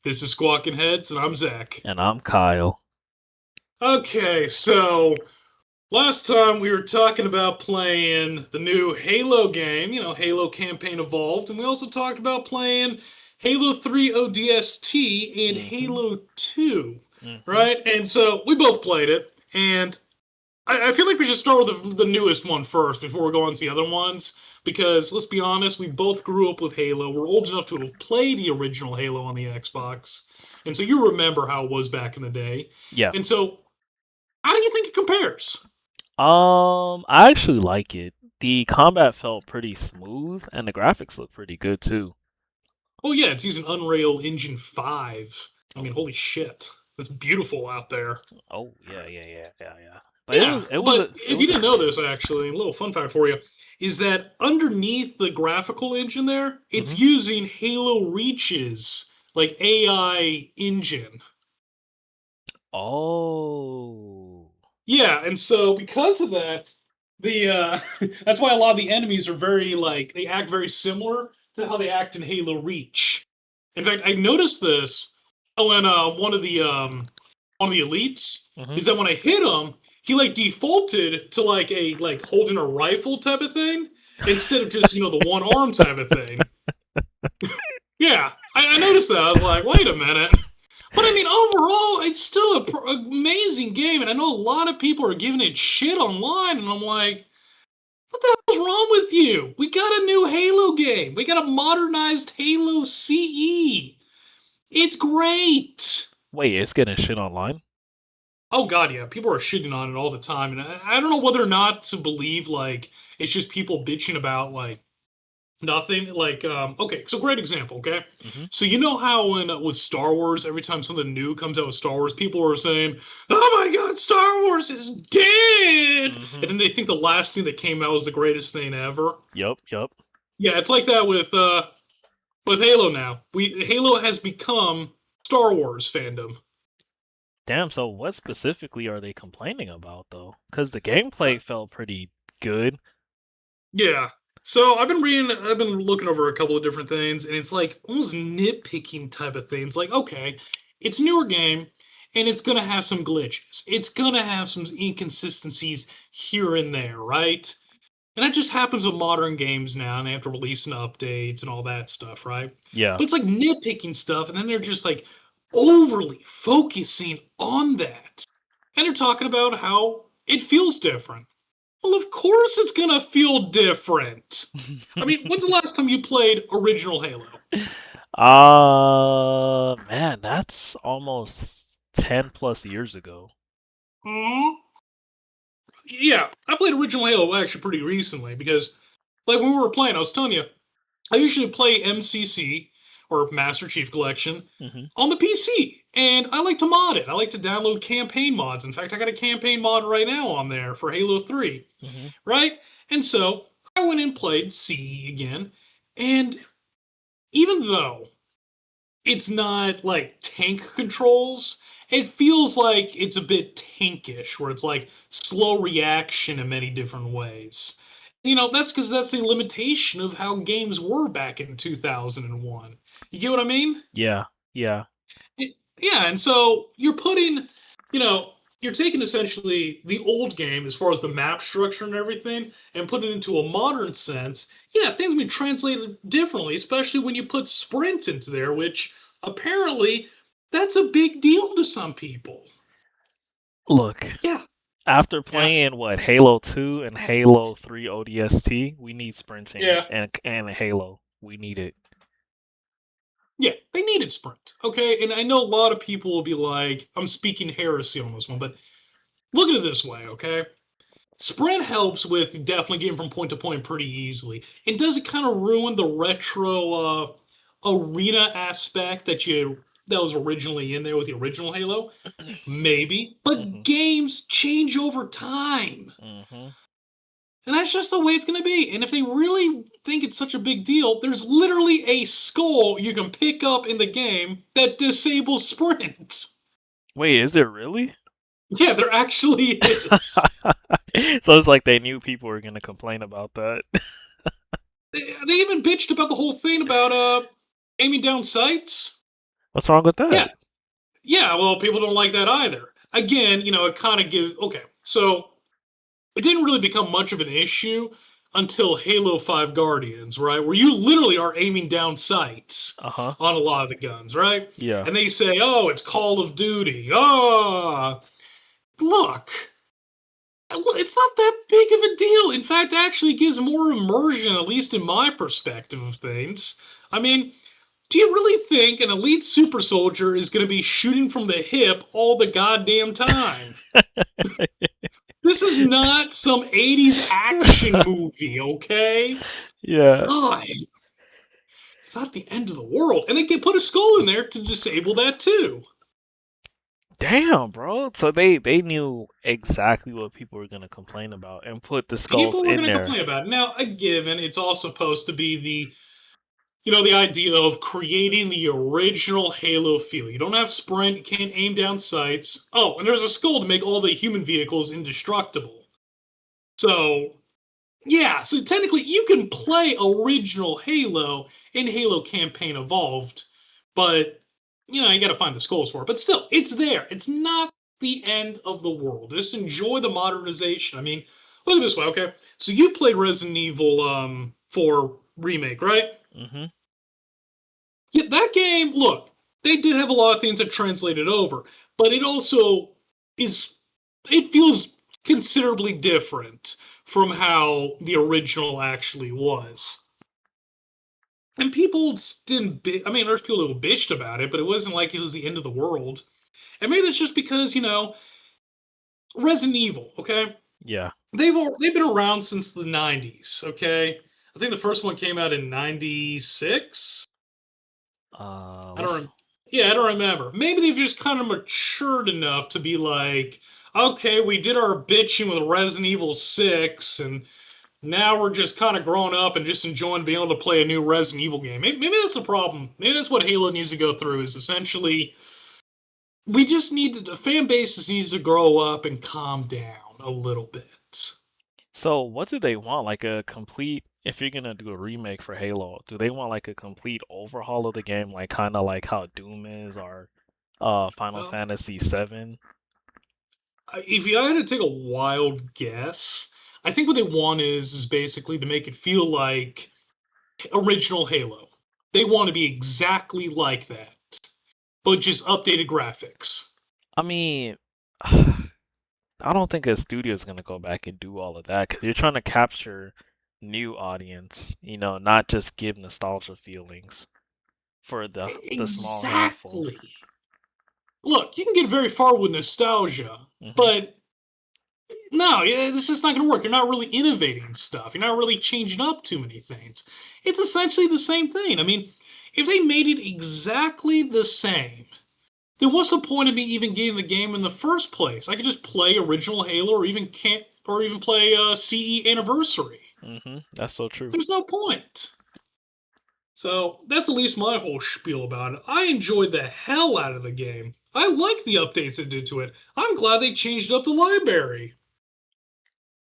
This is Squawking Heads, and I'm Zach. And I'm Kyle. Okay, so last time we were talking about playing the new Halo game, Halo Campaign Evolved, and we also talked about playing Halo 3 ODST and Mm-hmm. Halo 2, Mm-hmm. right? And so we both played it, and I feel like we should start with the newest one first before we go on to the other ones. Because let's be honest, we both grew up with Halo. We're old enough to have played the original Halo on the Xbox. And so you remember how it was back in the day. Yeah. And so, how do you think it compares? I actually like it. The combat felt pretty smooth, and the graphics look pretty good too. Oh, yeah, it's using Unreal Engine 5. I mean, Oh, holy shit. It's beautiful out there. oh, yeah. But it Yeah, was, it was but a, it if you was a didn't know great. this, actually, a little fun fact for you is that underneath the graphical engine there, it's Mm-hmm. using Halo Reach's like AI engine. Oh, Yeah, and so because of that, the that's why a lot of the enemies are very like they act very similar to how they act in Halo Reach. In fact, I noticed this when one of the elites mm-hmm. is that when I hit him, he like defaulted to like a like holding a rifle type of thing instead of just the one arm type of thing. Yeah, I noticed that. I was like, wait a minute. But I mean, overall, it's still a amazing game, and I know a lot of people are giving it shit online, and I'm like, what the hell's wrong with you? We got a new Halo game. We got a modernized Halo CE. It's great. Wait, it's getting shit online. Oh god, yeah, people are shitting on it all the time, and I don't know whether or not to believe like it's just people bitching about like nothing. Like, okay, so great example, okay? Mm-hmm. So you know how when with Star Wars, every time something new comes out with Star Wars, people are saying, "Oh my God, Star Wars is dead," Mm-hmm. and then they think the last thing that came out was the greatest thing ever. Yup. Yeah, it's like that with Halo now. We Halo has become Star Wars fandom. Damn. So, what specifically are they complaining about though? Because the Uh, gameplay felt pretty good. yeah. So I've been looking over a couple of different things, and it's like almost nitpicking type of things. Like, okay, it's a newer game, and it's gonna have some glitches. It's gonna have some inconsistencies here and there, right? And that just happens with modern games now, and they have to release an update and all that stuff, right? Yeah. But it's like nitpicking stuff, and then they're just like overly focusing on that. And they're talking about how it feels different. Well, of course it's gonna feel different. I mean, when's the last time you played original Halo? Man, that's almost 10 plus years ago. Hmm? Yeah, I played original Halo actually pretty recently because, like, when we were playing, I was telling you, I usually play MCC or Master Chief Collection Hmm. on the PC, and I like to mod it. I like to download campaign mods. In fact, I got a campaign mod right now on there for Halo 3, Hmm. right? And so I went and played CE again, and even though it's not like tank controls. It feels like it's a bit tankish, where it's like slow reaction in many different ways. That's because that's the limitation of how games were back in 2001. You get what I mean? Yeah, yeah. Yeah, and so you're putting, you know, you're taking essentially the old game as far as the map structure and everything and putting it into a modern sense. Yeah, things be translated differently, especially when you put sprint into there, which apparently that's a big deal to some people. Look, Yeah, after yeah, playing what Halo 2 and Halo 3 ODST, we need sprinting yeah, and Halo. We need it. yeah. They needed sprint, okay? And I know a lot of people will be like, I'm speaking heresy on this one, but look at it this way, okay? Sprint helps with definitely getting from point to point pretty easily. And does it kind of ruin the retro arena aspect that was originally in there with the original Halo? Maybe, but Hmm. games change over time. Hmm. And that's just the way it's going to be. And if they really think it's such a big deal, there's literally a skull you can pick up in the game that disables sprint. Wait, is it really? Yeah, there actually is. So it's like they knew people were gonna complain about that. They even bitched about the whole thing about aiming down sights. What's wrong with Yeah, that? yeah. Well, people don't like that either. Again, it kind of gives. Okay, so it didn't really become much of an issue until Halo 5 Guardians, right? Where you literally are aiming down sights Uh huh. on a lot of the guns, right? Yeah. And they say, oh, it's Call of Duty. Ah, look, it's not that big of a deal. In fact, actually gives more immersion, at least in my perspective of things. I mean, do you really think an elite super soldier is going to be shooting from the hip all the goddamn time? This is not some 80s action movie, okay? Yeah. God, it's not the end of the world. And they can put a skull in there to disable that too. Damn, bro. So they knew exactly what people were gonna complain about and put the skulls People were in going to there. complain about it. Now, a given, it's all supposed to be the idea of creating the original Halo feel. You don't have sprint, you can't aim down sights. Oh, and there's a skull to make all the human vehicles indestructible. So, yeah, so technically you can play original Halo in Halo Campaign Evolved, but you got to find the skulls for it. But still, it's there. It's not the end of the world. Just enjoy the modernization. I mean, look at this way, okay? So you played Resident Evil 4 remake, right? Mm-hmm. Yeah, that game, look, they did have a lot of things that translated over, but it also is it feels considerably different from how the original actually was. And people didn't I mean, there's people who bitched about it, but it wasn't like it was the end of the world. And maybe that's just because, Resident Evil, okay? Yeah. They've been around since the 90s, okay? I think the first one came out in 96. I don't. Let's. Yeah, I don't remember. Maybe they've just kind of matured enough to be like, okay, we did our bitching with Resident Evil 6, and now we're just kind of growing up and just enjoying being able to play a new Resident Evil game. Maybe that's the problem. Maybe that's what Halo needs to go through. Is essentially we just need to, the fan base needs to grow up and calm down a little bit. So what do they want? Like a complete? If you're gonna do a remake for Halo, do they want like a complete overhaul of the game, like kind of like how Doom is or Final Well, Fantasy 7? if you had to take a wild guess, I think what they want is basically to make it feel like original Halo. They want to be exactly like that, but just updated graphics. I mean, I don't think a studio is gonna go back and do all of that because you're trying to capture new audience, not just give nostalgia feelings for the small handful. Exactly. Look, you can get very far with nostalgia, Hmm. but no, it's just not going to work. You're not really innovating stuff. You're not really changing up too many things. It's essentially the same thing. I mean, if they made it exactly the same, then what's the point of me even getting the game in the first place? I could just play original Halo, or even can't, or even play CE Anniversary. That's so true. There's no point. So that's at least my whole spiel about it. I enjoyed the hell out of the game. I like the updates they did to it. I'm glad they changed up the library.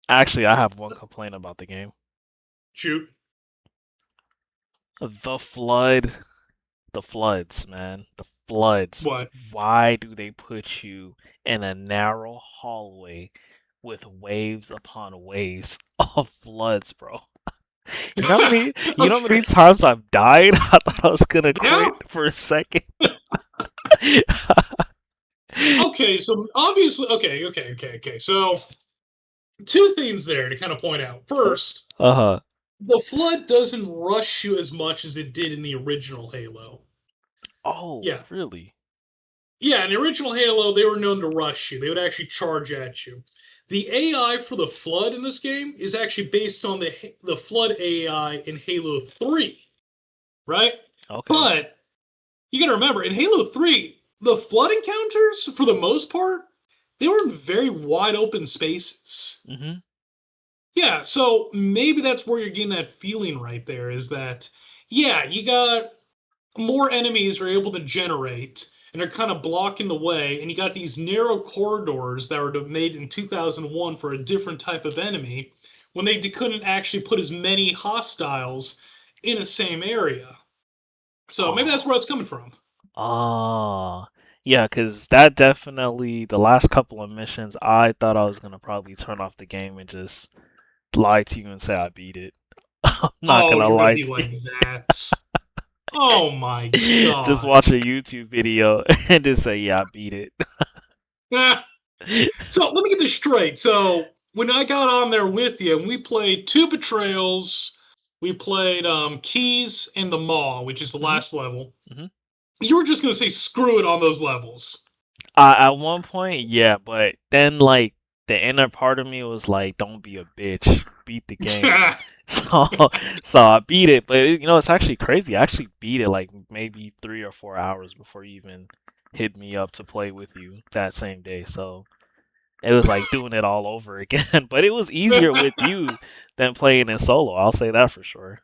Actually, I have one complaint about the game. Shoot. The flood, the floods, man, the floods. What? Why do they put you in a narrow hallway with waves upon waves of floods, bro? You know how many Okay. times I've died? I thought I was gonna Yeah. quit for a second. Okay. So obviously, okay. So two things there to kind of point out. First, Uh-huh. the flood doesn't rush you as much as it did in the original Halo. Oh, Yeah. really? Yeah, in the original Halo, they were known to rush you. They would actually charge at you. The AI for the Flood in this game is actually based on the Flood AI in Halo 3, right? Okay. But you got to remember, in Halo 3, the Flood encounters, for the most part, they were in very wide open spaces. Mm-hmm. Yeah, so maybe that's where you're getting that feeling right there is that, yeah, you got more enemies are able to generate and are kind of blocking the way and you got these narrow corridors that were made in 2001 for a different type of enemy when they couldn't actually put as many hostiles in the same area, so maybe that's Oh, where it's coming from. Oh, yeah, because that definitely, the last couple of missions, I thought I was gonna probably turn off the game and just lie to you and say I beat it. I'm not Oh, gonna you're gonna lie be to like that. Oh my you. Just god. watch a YouTube video and just say, yeah, I beat it. So let me get this straight. So when I got on there with you, and we played two betrayals, we played Keys and the Maw, which is the hmm last level. hmm You were just gonna say screw it on those levels. At one point, yeah, but then like the inner part of me was like, don't be a bitch, beat the game. So, so I beat it, but it's actually crazy. I actually beat it like maybe 3 or 4 hours before you even hit me up to play with you that same day. So it was like doing it all over again. But it was easier with you than playing in solo. I'll say that for sure.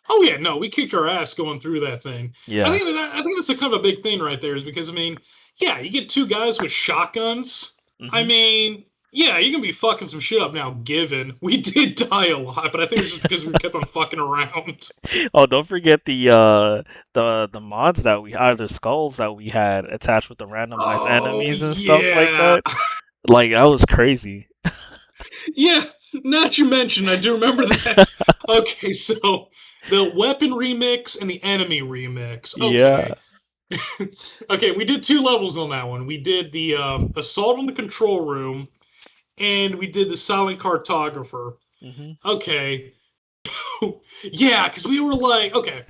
Oh yeah, no, we kicked our ass going through that thing. Yeah. I think that's a kind of a big thing right there, is because I mean, yeah, you get two guys with shotguns. I hmm mean, yeah, you can be fucking some shit up now. Given we did die a lot, but I think it was just because we kept on fucking around. Oh, don't forget the mods that we had, the skulls that we had attached with the randomized Oh enemies and stuff like yeah, that. Like that was crazy. yeah. Not to mention, I do remember that. Okay, so the weapon remix and the enemy remix. Yeah. Okay, okay, we did two levels on that one. We did the assault on the control room, and we did the silent cartographer. hmm Okay, yeah, because we were like, okay,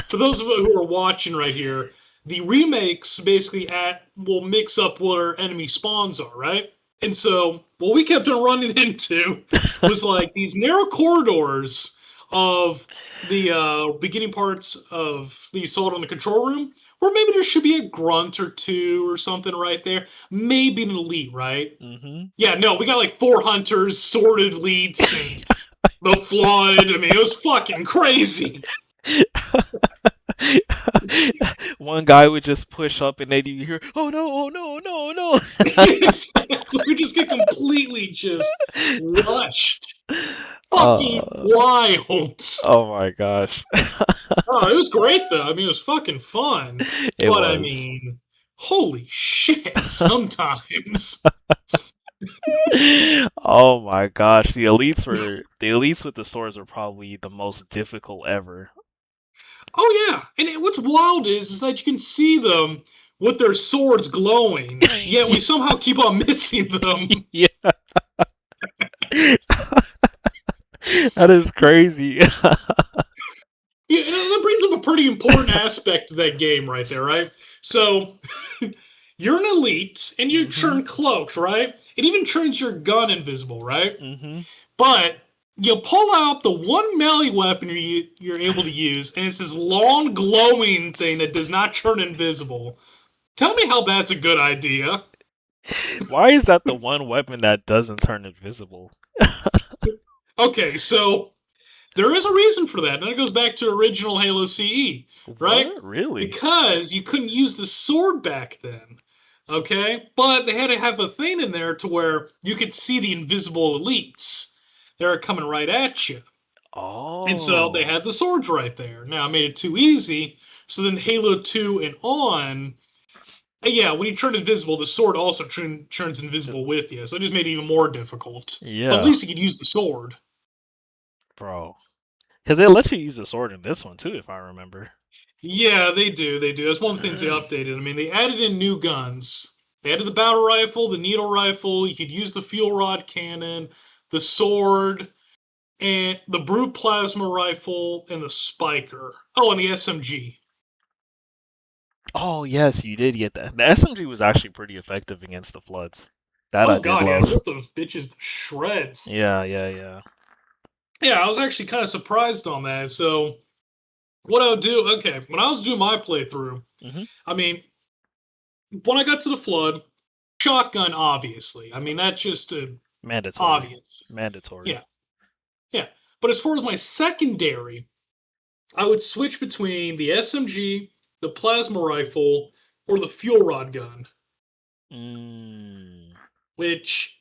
for those of you who are watching right here, the remakes basically will mix up where enemy spawns are, right? And so what we kept on running into was like these narrow corridors of the beginning parts of the assault on the control room, where maybe there should be a grunt or two or something right there, maybe an elite, right? hmm Yeah, no, we got like four hunters, sworded elites, and the flood. I mean, it was fucking crazy. One guy would just push up and then you hear, "Oh no, oh no, no, no." Exactly. We just get completely just rushed. Fucking uh, wild. oh my gosh. Oh, it was great though. I mean, it was fucking fun. It But I was. mean, holy shit, sometimes. Oh my gosh, the elites with the swords were probably the most difficult ever. Oh yeah. And what's wild is that you can see them with their swords glowing, yet we somehow keep on missing them. Yeah. That is crazy. Yeah, and that brings up a pretty important aspect of that game right there, right? So you're an elite and you hmm turn cloaked, right? It even turns your gun invisible, right? hmm But you pull out the one melee weapon you're able to use, and it's this long glowing thing that does not turn invisible. Tell me how that's a good idea. Why is that the one weapon that doesn't turn invisible? Okay, so there is a reason for that, and it goes back to original Halo CE, right? What? Really? Because you couldn't use the sword back then. Okay? But they had to have a thing in there to where you could see the invisible elites. They're coming right at you. And so they Oh. had the swords right there. Now, I made it too easy. So then Halo 2 and on, yeah, when you turn invisible, the sword also turns invisible with you. So it just made it even more difficult. But at Yeah, least you could use the sword. bro. Because they let you use the sword in this one too, if I remember. Yeah, they do. They do. That's one of the things they updated. I mean, they added in new guns. They added the battle rifle, the needle rifle. You could use the fuel rod cannon, the sword, and the brute plasma rifle, and the spiker. Oh, and the SMG. Oh yes, you did get that. The SMG was actually pretty effective against the floods. That I Oh did god, yeah, love. rip those bitches to shreds. Yeah, yeah, yeah. Yeah, I was actually kind of surprised on that. So what I would do, okay, when I was doing my playthrough, hmm I mean, when I got to the flood, shotgun, obviously. I mean, that's just Mandatory. obvious. Mandatory. Yeah, yeah. But as far as my secondary, I would switch between the SMG, the plasma rifle, or the fuel rod gun, Mm. which,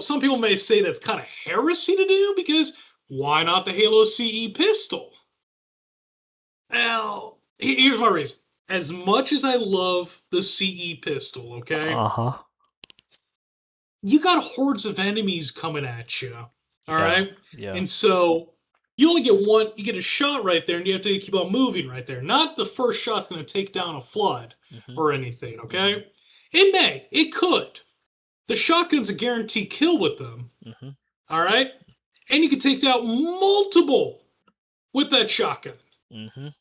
some people may say that's kind of heresy to do because why not the Halo CE pistol? Well, here's my reason. as much as I love the CE pistol, okay, Uh-huh. you got hordes of enemies coming at you. All Yeah. right. Yeah. And so you only get one, you get a shot right there, and you have to keep on moving right there. Not the first shot's going to take down a flood Mhm. or anything, Mhm. okay? It may, it could. The shotgun's a guaranteed kill with them, Mhm. all right? And you can take out multiple with that shotgun. Mhm.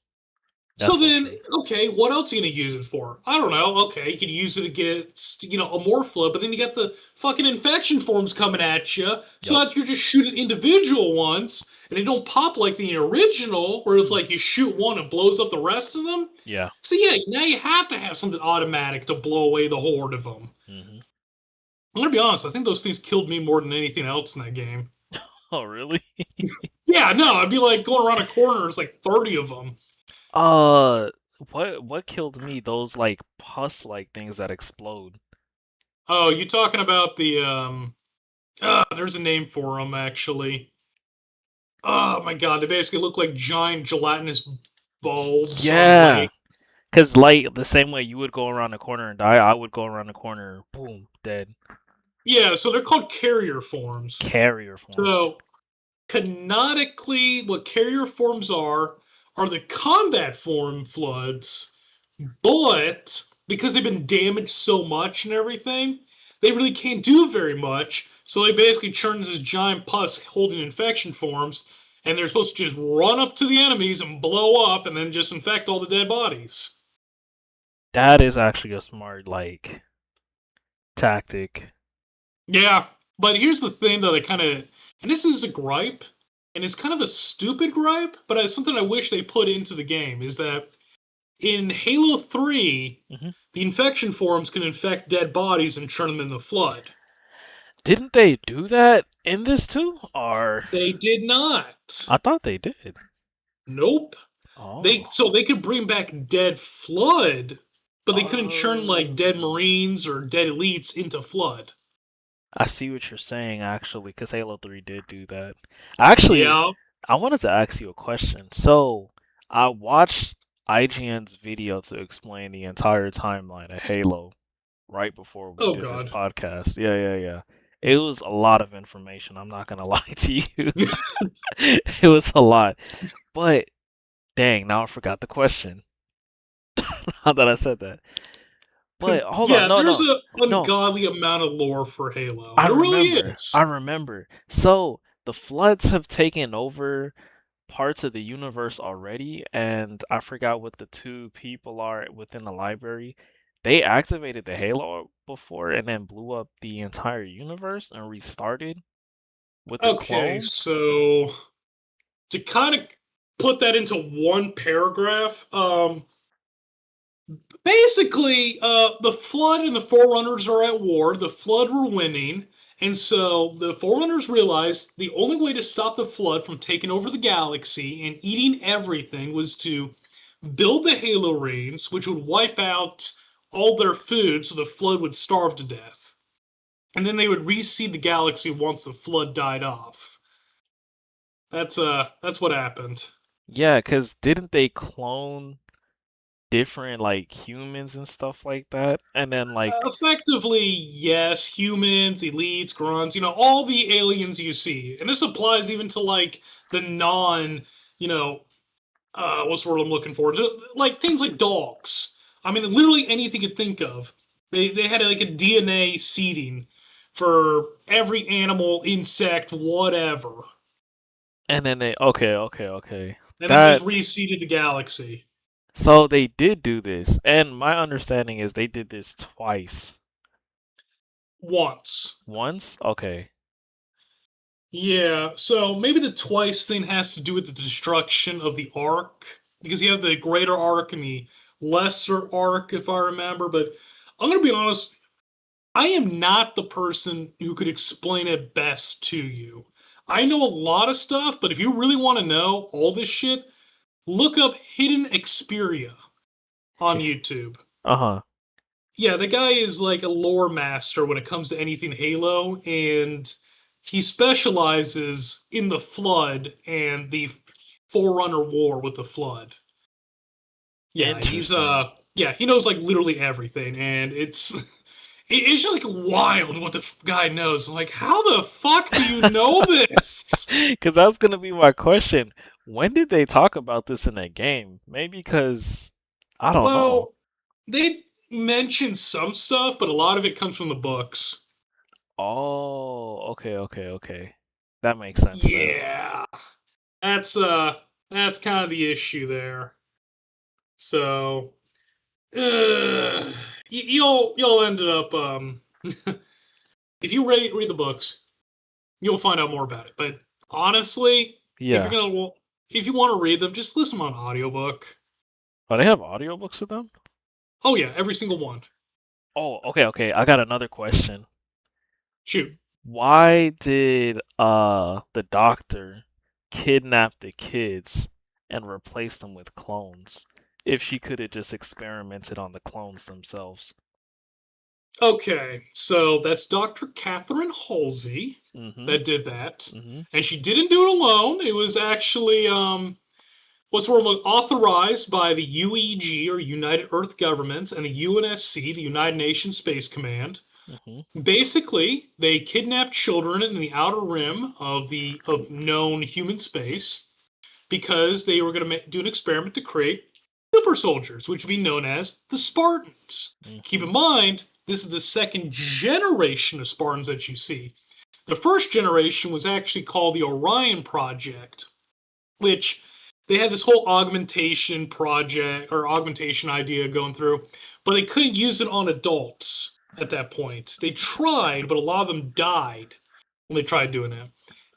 So That's so then, true. okay, what else are you gonna use it for? I don't know. Okay, you could use it against, a Morphla, but then you got the fucking infection forms coming at you. So Yep. that you're just shooting individual ones, and they don't pop like the original, where it's Mm. like you shoot one and blows up the rest of them. Yeah. So yeah, now you have to have something automatic to blow away the horde of them. Mhm. I'm gonna be honest. I think those things killed me more than anything else in that game. Oh, really? Yeah, no, I'd be like going around a corner. There's like 30 of them. Uh, what killed me? Those like pus-like things that explode. Oh, you talking about the there's a name for them actually. Oh my god, they basically look like giant gelatinous bulbs on Yeah. legs. Cause like the same way you would go around the corner and die, I would go around the corner, boom, dead. Yeah, so they're called carrier forms. Carrier forms. So canonically, what carrier forms are the combat form floods, but because they've been damaged so much and everything, they really can't do very much. So they basically turn into this giant pus holding infection forms, and they're supposed to just run up to the enemies and blow up, and then just infect all the dead bodies. That is actually a smart like tactic. Yeah, but here's the thing though, they kind of, and this is a gripe, and it's kind of a stupid gripe, but it's something I wish they put into the game is that in Halo 3, Hmm. the infection forms can infect dead bodies and turn them into flood. Didn't they do that in this too? Or They did not. I thought they did. Nope. They Oh. so they could bring back dead flood, but they couldn't churn like dead Oh. marines or dead elites into flood. I see what you're saying actually, because Halo 3 did do that. Actually, Yeah. I wanted to ask you a question. So, I watched IGN's video to explain the entire timeline of Halo right before we Oh did this god. podcast. Yeah, yeah, yeah. It was a lot of information. I'm not gonna lie to you. It was a lot. But dang, now I forgot the question. Now that I said that. But hold on, Yeah, no, there's no, a no. ungodly amount of lore for Halo. I There really remember. I is. remember. So the floods have taken over parts of the universe already, and I forgot what the two people are within the library. They activated the Halo before and then blew up the entire universe and restarted with the Okay, clones. so to kind of put that into one paragraph, basically, the Flood and the Forerunners are at war. The Flood were winning. And so the Forerunners realized the only way to stop the Flood from taking over the galaxy and eating everything was to build the Halo Rings, which would wipe out all their food so the Flood would starve to death. And then they would reseed the galaxy once the Flood died off. That's what happened. Yeah, because didn't they clone different like humans and stuff like that? And then like, Effectively, yes, humans, elites, grunts, all the aliens you see. And this applies even to like the non, you know, what's the word I'm looking for? Like things like dogs. I mean, literally anything you could think of. They had like a DNA seeding for every animal, insect, whatever. and then they okay, okay, okay. And then just That reseeded the galaxy so they did do this, and my understanding is they did this twice. once. Once? Okay. Yeah, so maybe the twice thing has to do with the destruction of the arc, because you have the greater arc and the lesser arc, if I remember. But I'm gonna be honest, I am not the person who could explain it best to you. I know a lot of stuff, but if you really want to know all this shit, look up Hidden Xperia on YouTube. Uh-huh. Yeah, the guy is like a lore master when it comes to anything Halo, and he specializes in the Flood and the Forerunner War with the Flood. Yeah, he's Interesting. Yeah, he knows like literally everything, and it's just like wild what the guy knows. Like, how the fuck do you know this? Because that's gonna be my question. When did they talk about this in a game? Maybe because I don't know. Well, they mention some stuff, but a lot of it comes from the books. Oh, okay, okay, okay. That makes sense then. Yeah, that's that's kind of the issue there. So, you'll ended up if you read the books, you'll find out more about it. But honestly, if you're Yeah. gonna if you want to read them, just listen on audiobook. Oh, they have audiobooks of them? Oh yeah, every single one. Oh, okay, okay. I got another question. Shoot. Why did the doctor kidnap the kids and replace them with clones if she could have just experimented on the clones themselves? Okay, so that's Dr. Catherine Halsey Mm-hmm. that did that, Mm-hmm. and she didn't do it alone. It was actually what's the word, authorized by the UEG or United Earth Governments and the UNSC, the United Nations Space Command. Mm-hmm. Basically, they kidnapped children in the outer rim of known human space because they were going to do an experiment to create super soldiers, which would be known as the Spartans. Keep Mm-hmm. in mind, this is the second generation of Spartans that you see. The first generation was actually called the Orion Project, which they had this whole augmentation project or augmentation idea going through, but they couldn't use it on adults at that point. They tried, but a lot of them died when they tried doing it.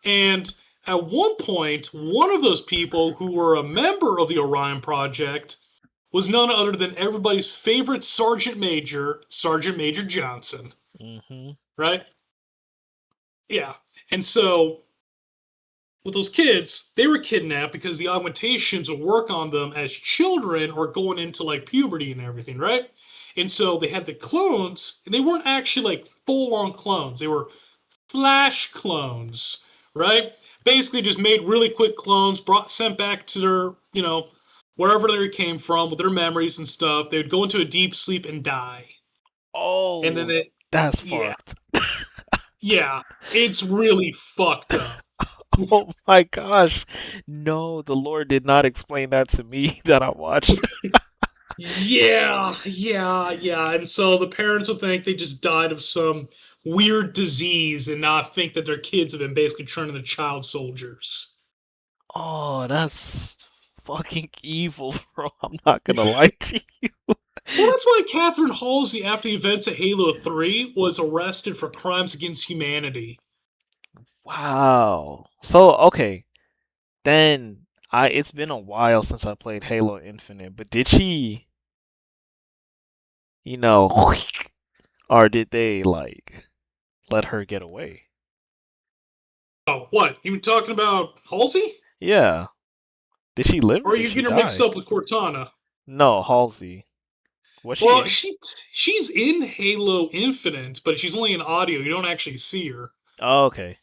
And at one point, one of those people who were a member of the Orion Project was none other than everybody's favorite Sergeant Major Johnson, Mm-hmm. right? Yeah. And so with those kids, they were kidnapped because the augmentations would work on them as children or going into like puberty and everything, right? And so they had the clones, and they weren't actually like full on clones. They were flash clones, right? Basically, just made really quick clones, sent back to their, wherever they came from with their memories and stuff. They would go into a deep sleep and die, and then Oh, they, that's yeah, fucked. yeah, it's really fucked up. Oh my gosh. No, the Lord did not explain that to me that I watched. Yeah, yeah, yeah. And so the parents will think they just died of some weird disease and not think that their kids have been basically turned into child soldiers. Oh, that's fucking evil, bro. I'm not gonna lie to you. Well, that's why Catherine Halsey, after the events of Halo 3, was arrested for crimes against humanity. Wow. So, okay, then it's been a while since I played Halo Infinite, but did she, you know, or did they like let her get away? Oh, what? You talking about Halsey? Yeah. Did she live Or or are did you she getting her mixed die? up with Cortana? No, Halsey. Was she Well, in? she's in Halo Infinite, but she's only in audio. You don't actually see her. Oh, okay.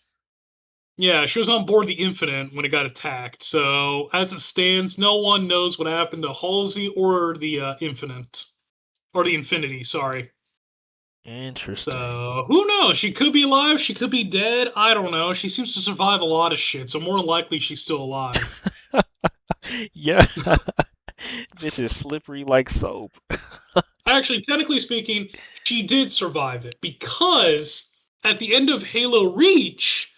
Yeah, she was on board the Infinite when it got attacked. So, as it stands, no one knows what happened to Halsey or the Infinite. Or the Infinity, sorry. Interesting. So, who knows? She could be alive, she could be dead. I don't know. She seems to survive a lot of shit, so more than likely she's still alive. Yeah. Bitch is slippery like soap. Actually, technically speaking, she did survive it because at the end of Halo Reach,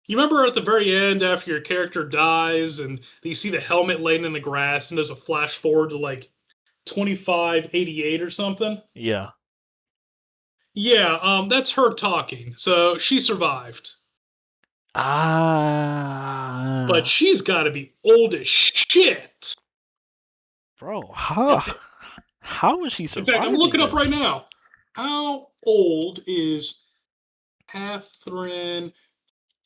you remember at the very end after your character dies and you see the helmet laying in the grass and there's a flash forward to like 2588 or something? Yeah. Yeah, that's her talking. So she survived. But Ah, she's got to be old as shit. bro, And how is she in fact, I'm surviving looking up right this? now. How old is Catherine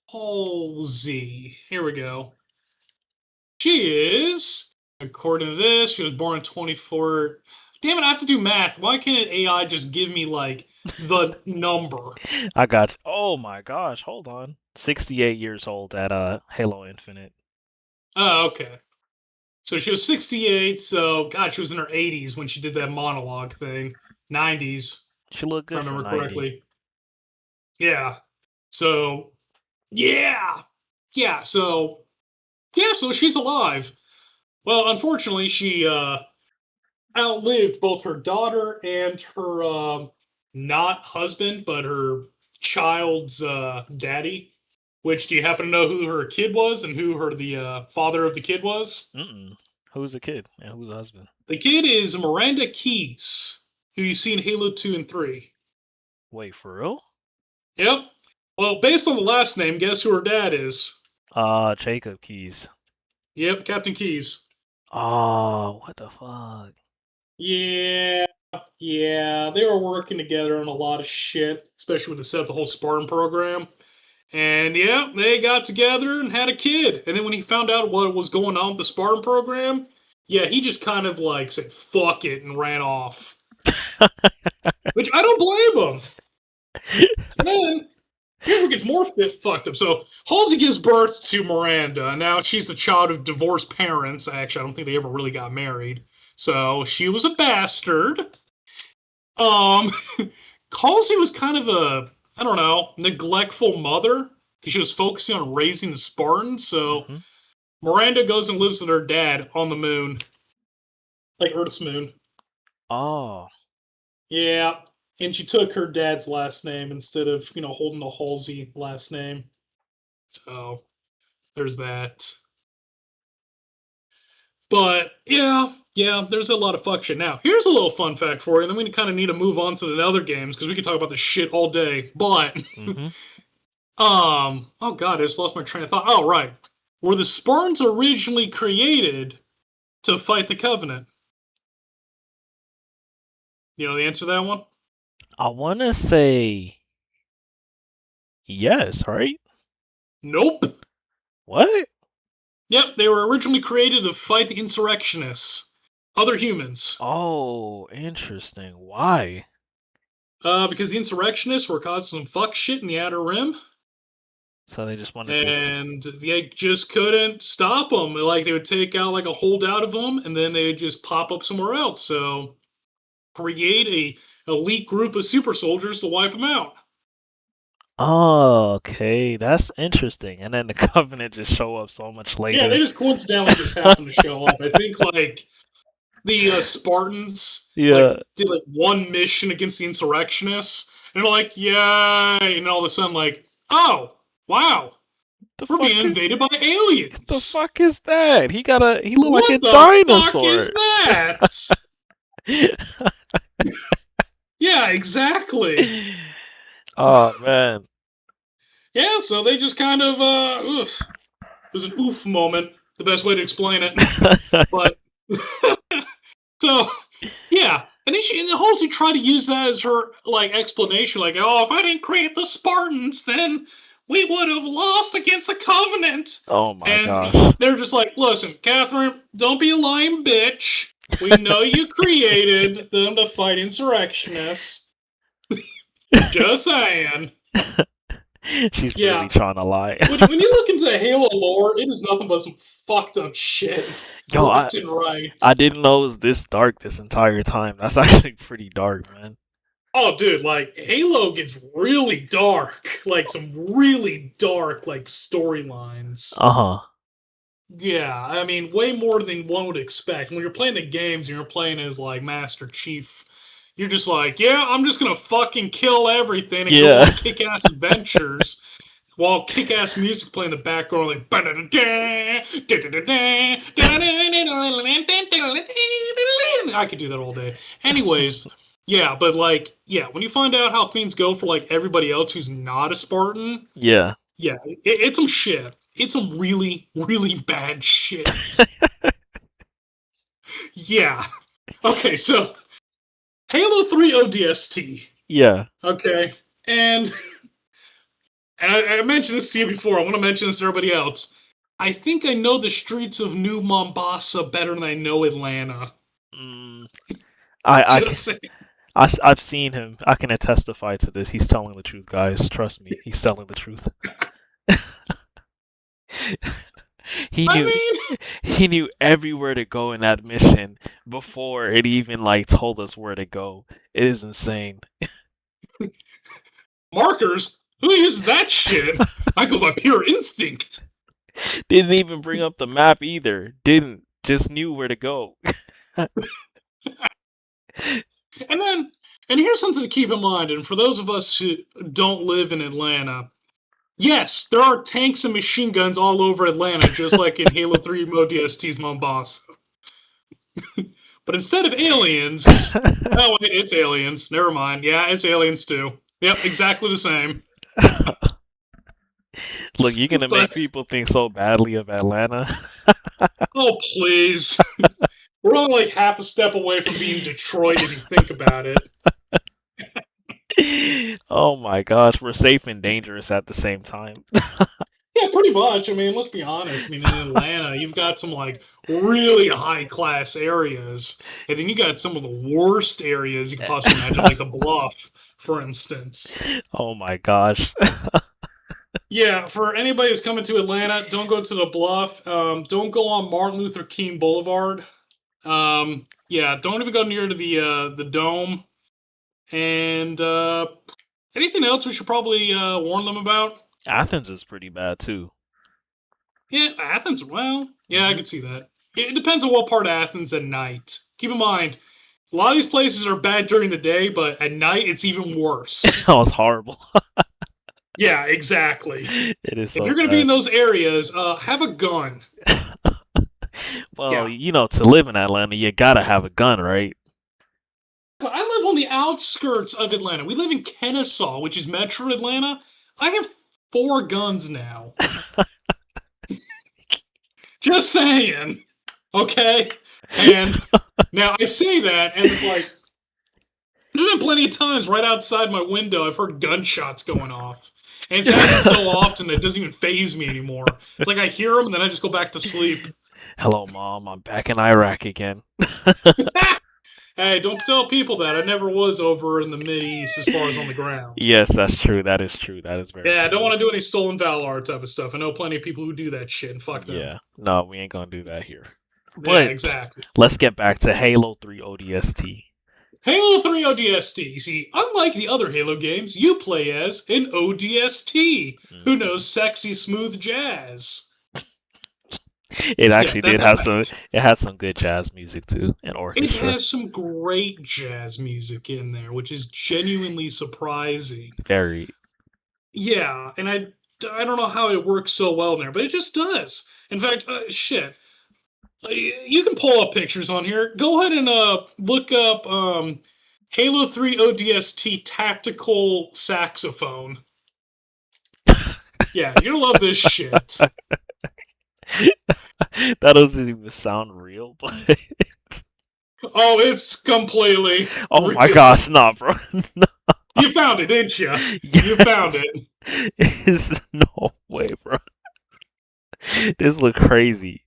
Halsey? Here we go. She is, according to this, she was born in 24. Damn it, I have to do math. Why can't an AI just give me like the number? I got. Oh my gosh, hold on. 68 years old at Halo Infinite. Oh, okay. So she was 68. So God, she was in her 80s when she did that monologue thing. 90s, She looked if I good for remember 90. correctly. Yeah. So yeah, yeah. So yeah. So she's alive. Well, unfortunately, she outlived both her daughter and her not husband, but her child's daddy. Which do you happen to know who her kid was and who her the father of the kid was? Mm-mm. Who's the kid and who's the husband? The kid is Miranda Keyes, who you see in Halo 2 and 3. Wait, for real? Yep. Well, based on the last name, guess who her dad is? Jacob Keys. Yep, Captain Keyes. Oh, what the fuck? Yeah, yeah, they were working together on a lot of shit, especially when they set up the whole Spartan program. And yeah, they got together and had a kid. And then when he found out what was going on with the Spartan program, yeah, he just kind of like said, fuck it, and ran off. Which I don't blame him. Then, here's what gets more fucked up. So, Halsey gives birth to Miranda. Now, she's the child of divorced parents. Actually, I don't think they ever really got married. So, she was a bastard. Um, Halsey was kind of a, I don't know, neglectful mother because she was focusing on raising the Spartans. So, Mm-hmm. Miranda goes and lives with her dad on the moon, like Earth's moon. Oh, Yeah, and she took her dad's last name instead of holding the Halsey last name. So there's that. But yeah, yeah, there's a lot of fuck shit. Now, here's a little fun fact for you, and then we kind of need to move on to the other games because we could talk about this shit all day. But mm-hmm. oh god, I just lost my train of thought. Oh right, were the Spartans originally created to fight the Covenant? You know the answer to that one? I want to say yes, right? Nope. What? Yep, they were originally created to fight the insurrectionists, other humans. Oh, interesting. Why? Because the insurrectionists were causing some fuck shit in the Outer Rim, So they just wanted to. and they just couldn't stop them. Like they would take out like a holdout of them, and then they would just pop up somewhere else. So create a elite group of super soldiers to wipe them out. Oh, okay, that's interesting. And then the Covenant just show up so much Yeah, they later. just coincidentally just happened to show up. I think like the Spartans like Yeah. did like one mission against the insurrectionists, and they're like, yay! And all of a sudden, like, oh wow, The we're fuck being is invaded by the aliens. fuck is that? He looked like a What the fuck dinosaur. is that? Yeah, exactly. Oh man. Yeah, so they just kind of oof. It was an oof moment. The best way to explain it. But so yeah, and then and Halsey tried to use that as her like explanation, like, oh, if I didn't create the Spartans, then we would have lost against the Covenant. Oh my And gosh. they're just like, listen, Catherine, don't be a lying bitch. We know you created them to fight insurrectionists. Just saying. She's really Yeah. trying to lie. When you look into the Halo lore, it is nothing but some fucked up shit. Yo, Left and right. I didn't know it was this dark this entire time. That's actually pretty dark, man. Oh, dude, like, Halo gets really dark. Like, some really dark, like, storylines. Uh-huh. Yeah, I mean, way more than one would expect. When you're playing the games and you're playing as, like, Master Chief, you're just like, yeah, I'm just gonna fucking kill everything and go on kick-ass adventures while kick-ass music playing in the background, like, I could do that all day. Anyways, yeah, but, like, yeah, when you find out how things go for, like, everybody else who's not a Spartan, Yeah. yeah, it's some shit. It's some really, really bad shit. Yeah. Okay, so Halo 3 ODST. Yeah. Okay. And I mentioned this to you before. I want to mention this to everybody else. I think I know the streets of New Mombasa better than I know Atlanta. Mm, I, Just saying. I've seen him. I can testify to this. He's telling the truth, guys. Trust me. He's telling the truth. He I knew mean, he knew everywhere to go in that mission before it even like told us where to go. It is insane. markers? Who uses that shit? I go by pure instinct. Didn't even bring up the map either. Didn't. Just knew where to go. And then, and here's something to keep in mind, and for those of us who don't live in Atlanta, yes, there are tanks and machine guns all over Atlanta, just like in Halo 3 ODST's Mombasa. But instead of aliens, oh wait, it's aliens. Never mind. Yeah, it's aliens too. Yep, exactly the same. Look, you're gonna But make people think so badly of Atlanta. oh please, we're only like half a step away from being Detroit if you think about it. Oh my gosh, we're safe and dangerous at the same time. Yeah, pretty much. I mean, let's be honest. I mean, in Atlanta, you've got some like really high class areas, and then you got some of the worst areas you could possibly imagine, like the Bluff, for instance. Oh my gosh. Yeah, for anybody who's coming to Atlanta, don't go to the Bluff. Don't go on Martin Luther King Boulevard. Yeah, don't even go near to the Dome. And anything else we should probably warn them about? Athens is pretty bad too. Yeah, Athens. Well, yeah, I Hmm. can see that. It depends on what part of Athens at night. Keep in mind, a lot of these places are bad during the day, but at night it's even worse. That was horrible. Yeah, exactly. It is If so you're gonna be in bad. those areas, have a gun. Well, Yeah, to live in Atlanta, you gotta have a gun, right? I live on the outskirts of Atlanta. We live in Kennesaw, which is Metro Atlanta. I have 4 guns now. Just saying. Okay? And now I say that, and it's like, there's been plenty of times right outside my window I've heard gunshots going off. And it's happened so often that it doesn't even phase me anymore. It's like I hear them and then I just go back to sleep. Hello, Mom. I'm back in Iraq again. Hey, don't tell people that. I never was over in the Mid East as far as on the ground. Yes, that's true. That is true. That is very Yeah, I don't true. want to do any stolen valor type of stuff. I know plenty of people who do that shit, and fuck them. Yeah. No, we ain't gonna do that here. Yeah, But exactly. let's get back to Halo 3 ODST. Halo 3 ODST. You see, unlike the other Halo games, you play as an ODST who Mhm. knows sexy smooth jazz. It Yeah, actually did that's have some. right. It had some good jazz music too, and It orchestra. has some great jazz music in there, which is genuinely surprising. Very. Yeah, and I don't know how it works so well in there, but it just does. In fact, shit, you can pull up pictures on here. Go ahead and look up Halo 3 ODST tactical saxophone. Yeah, you're gonna love this shit. That doesn't even sound real, but Oh, it's completely oh my real. gosh, nah, bro. No. You found it, didn't you? You found Yes. it. It's no way, bro. This look crazy.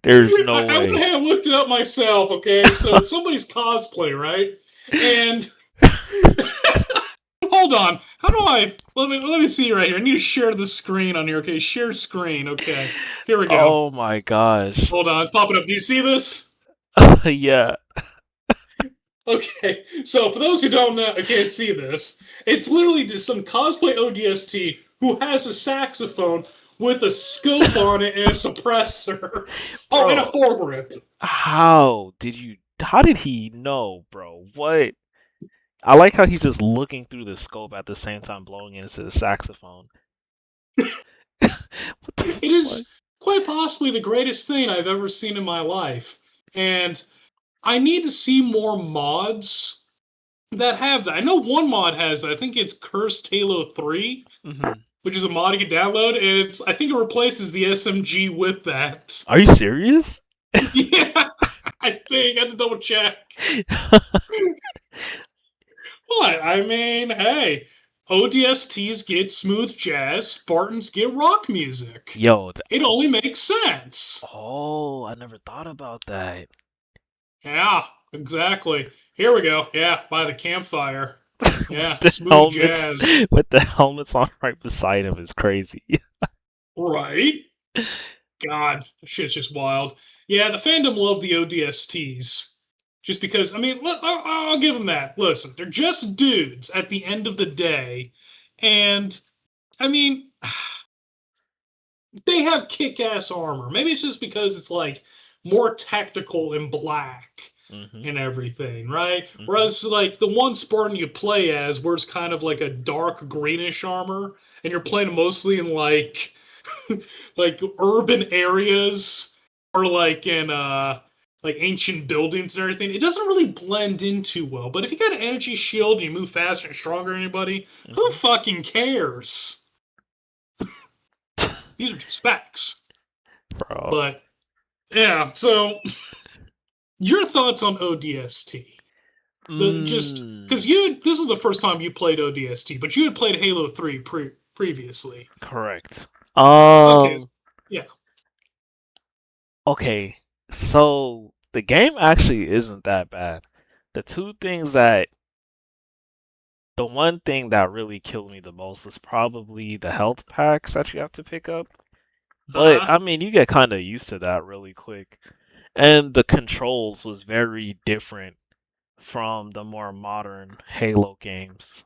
There's no I went way. ahead and looked it up myself, okay? So it's somebody's cosplay, right? And hold on. How do I let me see right here. I need to share the screen on here. Okay, share screen. Okay. Here we go. Oh my gosh. Hold on, it's popping up. Do you see this? Yeah. Okay. So for those who don't know, can't see this, it's literally just some cosplay ODST who has a saxophone with a scope on it and a suppressor. Oh, and a Bro, foregrip. how did he know, bro? What? I like how he's just looking through the scope at the same time blowing into the saxophone. What the It fuck? is quite possibly the greatest thing I've ever seen in my life. And I need to see more mods that have that. I know one mod has that. I think it's Cursed Halo 3, Hmm. which is a mod you can download, and I think it replaces the SMG with that. Are you serious? Yeah, I think. I have to double check. But, I mean, hey, ODSTs get smooth jazz, Spartans get rock music. Yo, It only makes sense. oh, I never thought about that. Yeah, exactly. Here we go. Yeah, by the campfire. with Yeah, the smooth helmets, jazz. with the helmets on right beside him is crazy. Right? God, shit's just wild. Yeah, the fandom love the ODSTs. Just because, I mean, I'll give them that. Listen, they're just dudes at the end of the day. And, I mean, they have kick-ass armor. Maybe it's just because it's like more tactical and black Mm-hmm. and everything, right? Mm-hmm. Whereas like the one Spartan you play as wears kind of like a dark greenish armor, and you're playing mostly in like urban areas or like in like ancient buildings and everything. It doesn't really blend in too well. But if you got an energy shield and you move faster and stronger than anybody, who Mm-hmm. fucking cares? These are just facts. Bro. But yeah, so your thoughts on ODST? The just because Mm, this is the first time you played ODST, but you had played Halo 3 previously. correct. Okay, yeah. Okay. So the game actually isn't that bad. The two things that the one thing that really killed me the most is probably the health packs that you have to pick up. But Uh-huh. I mean, you get kind of used to that really quick. And the controls was very different from the more modern Halo games.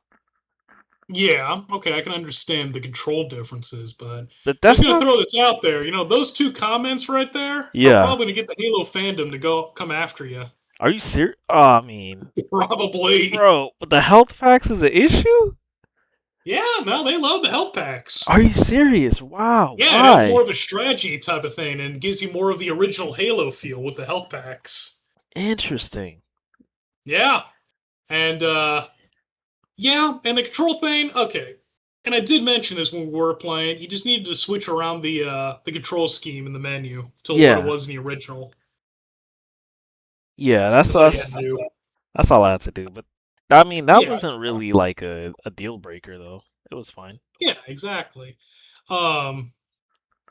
Yeah, okay, I can understand the control differences, but But just that's gonna not. throw this out there. Those two comments right there are Yeah. probably gonna get the Halo fandom to go come after you. Are you serious? I mean, Probably. bro, the health packs is an issue? Yeah, no, they love the health packs. Are you serious? Wow, Yeah, it adds more why? of a strategy type of thing and gives you more of the original Halo feel with the health packs. Interesting. Yeah. And yeah, and the control thing, okay. And I did mention this when we were playing. You just needed to switch around the control scheme in the menu to what it Yeah, was in the original. yeah, that's That's all you had that's to do. that's all I had to do. But I mean, that Yeah, wasn't really like a deal breaker though. It was fine. yeah, exactly. Um,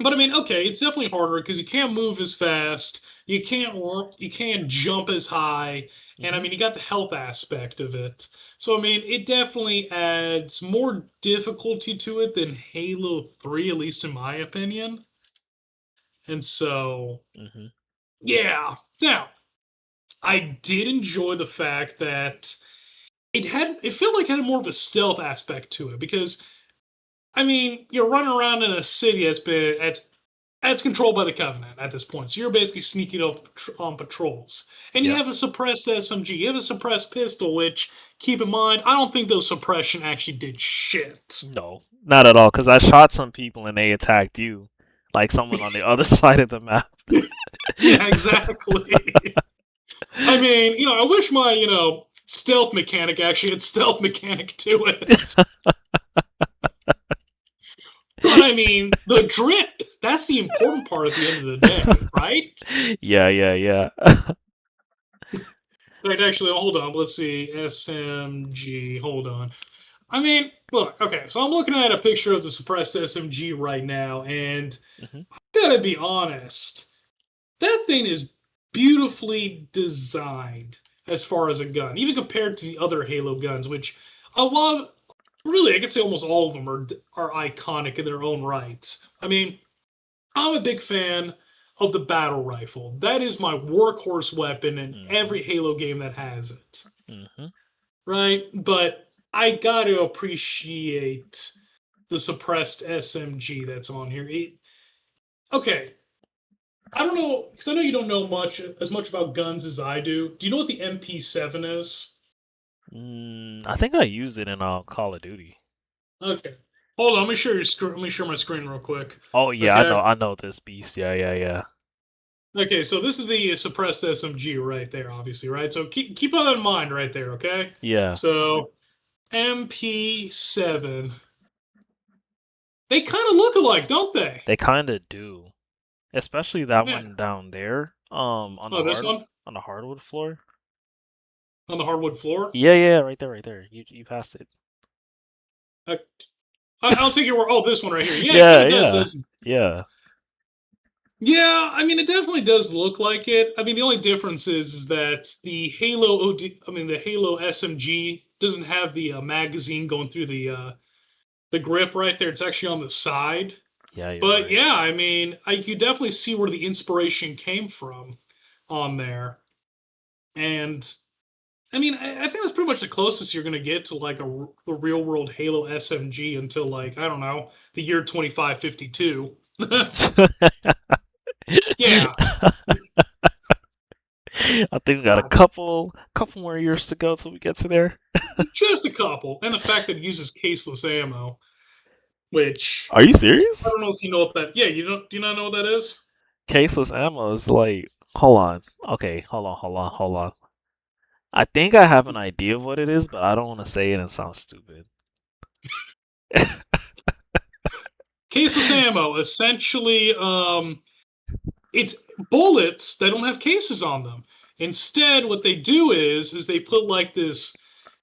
but I mean, okay, it's definitely harder because you can't move as fast, you can't jump as high, and I Hmm. mean, you got the health aspect of it. So I mean, it definitely adds more difficulty to it than Halo 3, at least in my opinion. And so, Hmm. yeah. Now, I did enjoy the fact that it felt like it had more of a stealth aspect to it because I mean, you're running around in a city that's controlled by the Covenant at this point. So you're basically sneaking up on patrols. And you Yep. have a suppressed SMG, you have a suppressed pistol, which keep in mind, I don't think those suppression actually did shit. No, not at all. Because I shot some people and they attacked you, like someone on the other side of the map. Yeah, exactly. I mean, I wish my, stealth mechanic actually had stealth mechanic to it. But I mean, the drip, that's the important part at the end of the day, right? Yeah, yeah, yeah. In fact, actually, hold on. Let's see. SMG. Hold on. I mean, look, okay, so I'm looking at a picture of the suppressed SMG right now, and Hmm. I gotta be honest, that thing is beautifully designed as far as a gun, even compared to the other Halo guns, which a lot of, really, I could say almost all of them are iconic in their own right. I mean, I'm a big fan of the battle rifle. That is my workhorse weapon in Hmm. every Halo game that has it. Hmm. Right? But I got to appreciate the suppressed SMG that's on here. Okay, I don't know because I know you don't know as much about guns as I do. Do you know what the MP7 is? I think I used it in Call of Duty. Okay, hold on. Let me share your screen. Let me share my screen real quick. Oh yeah, Okay. I know this beast. Yeah, yeah, yeah. Okay, so this is the suppressed SMG right there, obviously, right? So keep that in mind right there, okay? Yeah, So MP7, they kind of look alike, don't they? they kind of do, especially that Yeah. one down there. Oh, this one On the hardwood floor. on the hardwood floor. Yeah, yeah, right there, right there. You passed it. I, I'll take your word. Oh, this one right here. Yeah, it kind Yeah, of does, yeah, doesn't it? yeah. Yeah, I mean, it definitely does look like it. I mean, the only difference is that the the Halo SMG doesn't have the magazine going through the grip right there. It's actually on the side. Yeah, you're But right. yeah, I mean, I you definitely see where the inspiration came from on there. And I mean, I think that's pretty much the closest you're going to get to like the real world Halo SMG until like, I don't know, the year 2552. Yeah, I think we got a God, couple more years to go till we get to there. just a couple. And the fact that it uses caseless ammo, which Are you I serious? don't know if you know what that. Yeah, you don't. Do you not know what that is? Caseless ammo is like, hold on. Okay, hold on. I think I have an idea of what it is, but I don't want to say it and sound stupid. Caseless ammo, essentially, it's bullets that don't have cases on them. Instead, what they do is they put like this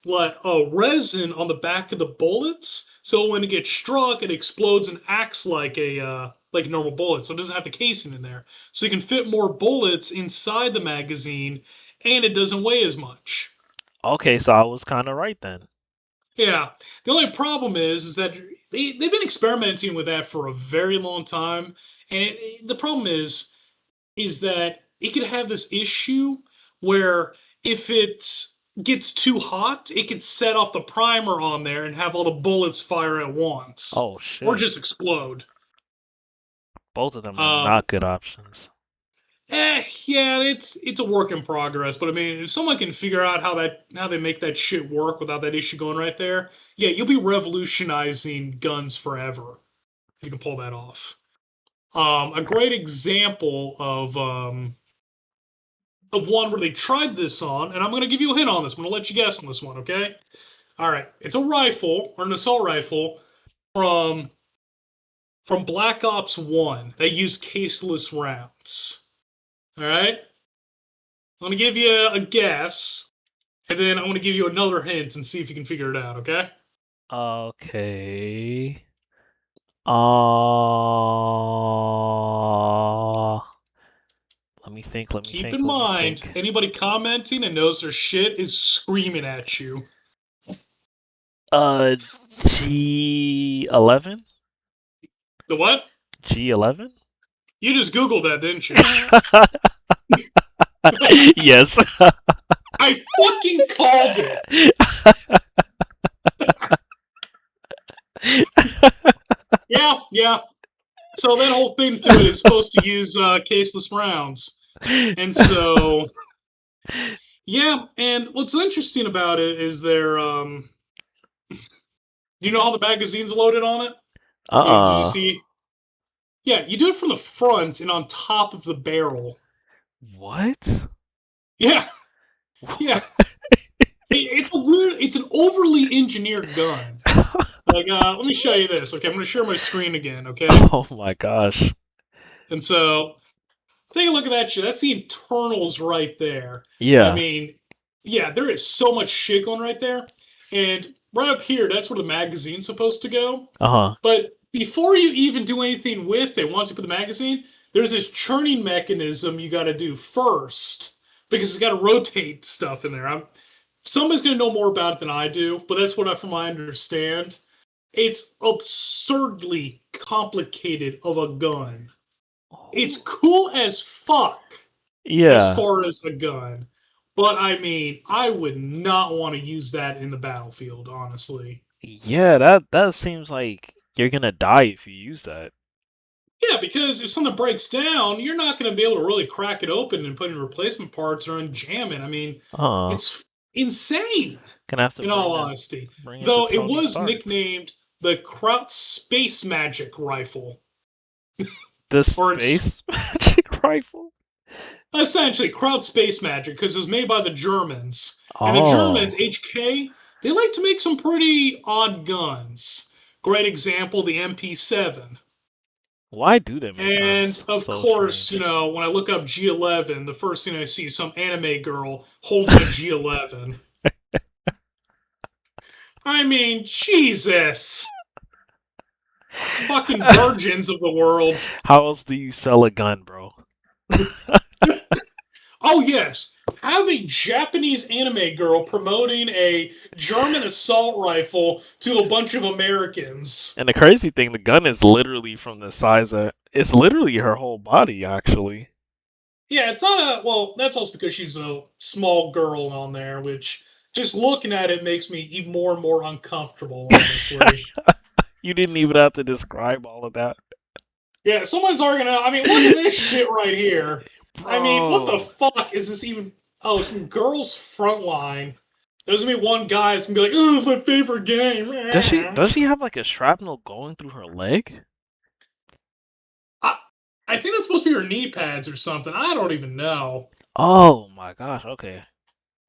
like a resin on the back of the bullets, so when it gets struck, it explodes and acts like a normal bullet. So it doesn't have the casing in there. So you can fit more bullets inside the magazine, and it doesn't weigh as much. Okay, so I was kind of right then. Yeah. The only problem is that they've been experimenting with that for a very long time, and the problem is that it could have this issue where if it gets too hot, it could set off the primer on there and have all the bullets fire at once, Oh or shit. just explode. Both of them are Um, not good options. yeah, it's a work in progress, but I mean, if someone can figure out how they make that shit work without that issue going right there, yeah, you'll be revolutionizing guns forever if you can pull that off. A great example of one where they tried this on, and I'm going to give you a hint on this. I'm going to let you guess on this one, okay? All right, it's a rifle or an assault rifle from from Black Ops One. They use caseless rounds. All right, I'm going to give you a guess, and then I'm going to give you another hint and see if you can figure it out. Okay? Okay. Keep in let me mind, think. anybody commenting and knows their shit is screaming at you. Uh, G11? The what? G11? You just Googled that, didn't you? Yes. I fucking called it. Yeah, yeah. So that whole thing to it is supposed to use caseless rounds, and so yeah. And what's interesting about it is their do you know how the magazine's loaded on it? Did you Uh-uh. see? Yeah, you do it from the front and on top of the barrel. What? Yeah, yeah. What? It's a weird. It's an overly engineered gun. Like, let me show you this. Okay, I'm going to share my screen again. Okay, Oh my gosh. and so take a look at that shit. That's the internals right there. I Yeah. mean, yeah, there is so much shit going right there. And right up here, that's where the magazine's supposed to go. Uh-huh. But before you even do anything with it, once you put the magazine, there's this churning mechanism you got to do first because it's got to rotate stuff in there. Somebody's going to know more about it than I do, but that's what from I understand. It's absurdly complicated of a gun. It's Oh. cool as fuck as Yeah. far as a gun. But I mean, I would not want to use that in the battlefield, honestly. Yeah, that seems like you're gonna die if you use that. Yeah, because if something breaks down, you're not going to be able to really crack it open and put in replacement parts or unjam it. I mean, Uh, it's insane, gonna have to in all honesty. bring it to Though it Tony was Stark's. nicknamed the Kraut Space Magic Rifle, The or it's space magic rifle? essentially Kraut Space Magic because it was made by the Germans. And the Germans, Oh. HK, they like to make some pretty odd guns. Great example, the MP7. Why do they make And guns of so course, strange? when I look up G11, the first thing I see is some anime girl holding a G11. I mean, Jesus. Fucking virgins of the world. How else do you sell a gun, bro? Oh, yes. have a Japanese anime girl promoting a German assault rifle to a bunch of Americans. And the crazy thing, the gun is literally from the size of it's literally her whole body, actually. Yeah, it's not a well. That's also because she's a small girl on there, which just looking at it makes me even more and more uncomfortable. Honestly, You didn't even have to describe all of that. yeah. Someone's arguing. I mean, look at this shit right here. I mean, what the Bro. fuck is this even? Oh, it's from Girls Frontline. There's gonna be one guy that's gonna be like, "Oh, it's my favorite game." Does she have like a shrapnel going through her leg? I, I think that's supposed to be her knee pads or something. I don't even know. Oh my gosh, okay.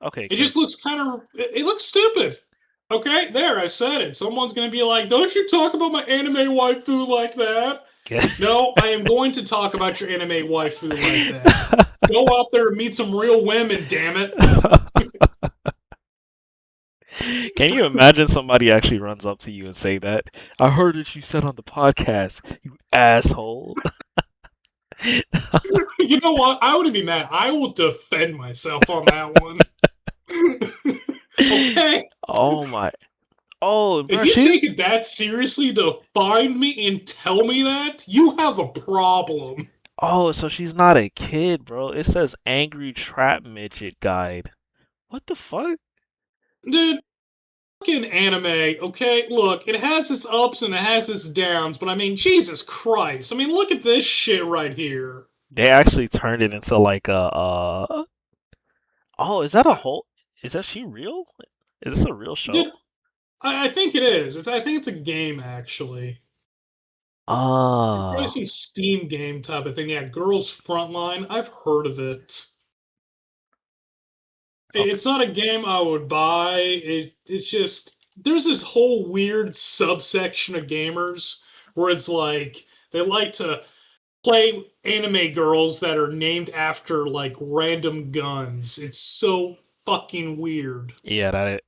Okay, It just cause looks kind of. It looks stupid. Okay, there, I said it. Someone's gonna be like, "Don't you talk about my anime waifu like that?" No, I am going to talk about your anime waifu like that. Go out there and meet some real women, damn it. Can you imagine somebody actually runs up to you and say that? I heard what you said on the podcast, you asshole. You know what? I wouldn't be mad. I will defend myself on that one. Okay? Oh my. Oh, If bro, you she. take it that seriously to find me and tell me that, you have a problem. Oh, so she's not a kid, bro. It says Angry Trap Midget Guide. What the fuck? Dude, fucking anime, okay? Look, it has its ups and it has its downs, but I mean, Jesus Christ. I mean, look at this shit right here. They actually turned it into like a Oh, is that a I, whole is that she real? Is this a real dude, show? I think it is. I think it's a game, actually. It's probably Ah, some Steam game type of thing. Yeah, Girls Frontline. I've heard of it. okay. It's not a game I would buy. It's just there's this whole weird subsection of gamers where it's like they like to play anime girls that are named after like random guns. It's so fucking weird. Yeah, that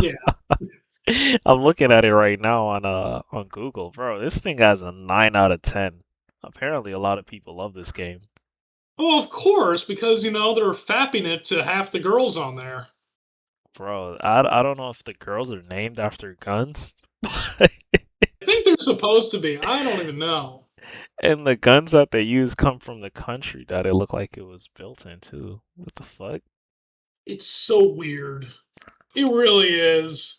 Yeah. it. I'm looking at it right now on Google, bro. This thing has a 9 out of 10. Apparently, a lot of people love this game, Well, of course, because they're fapping it to half the girls on there. bro. I don't know if the girls are named after guns, I think they're supposed to be. I don't even know. and the guns that they use come from the country that it looked like it was built into. What the fuck? It's so weird. It really is.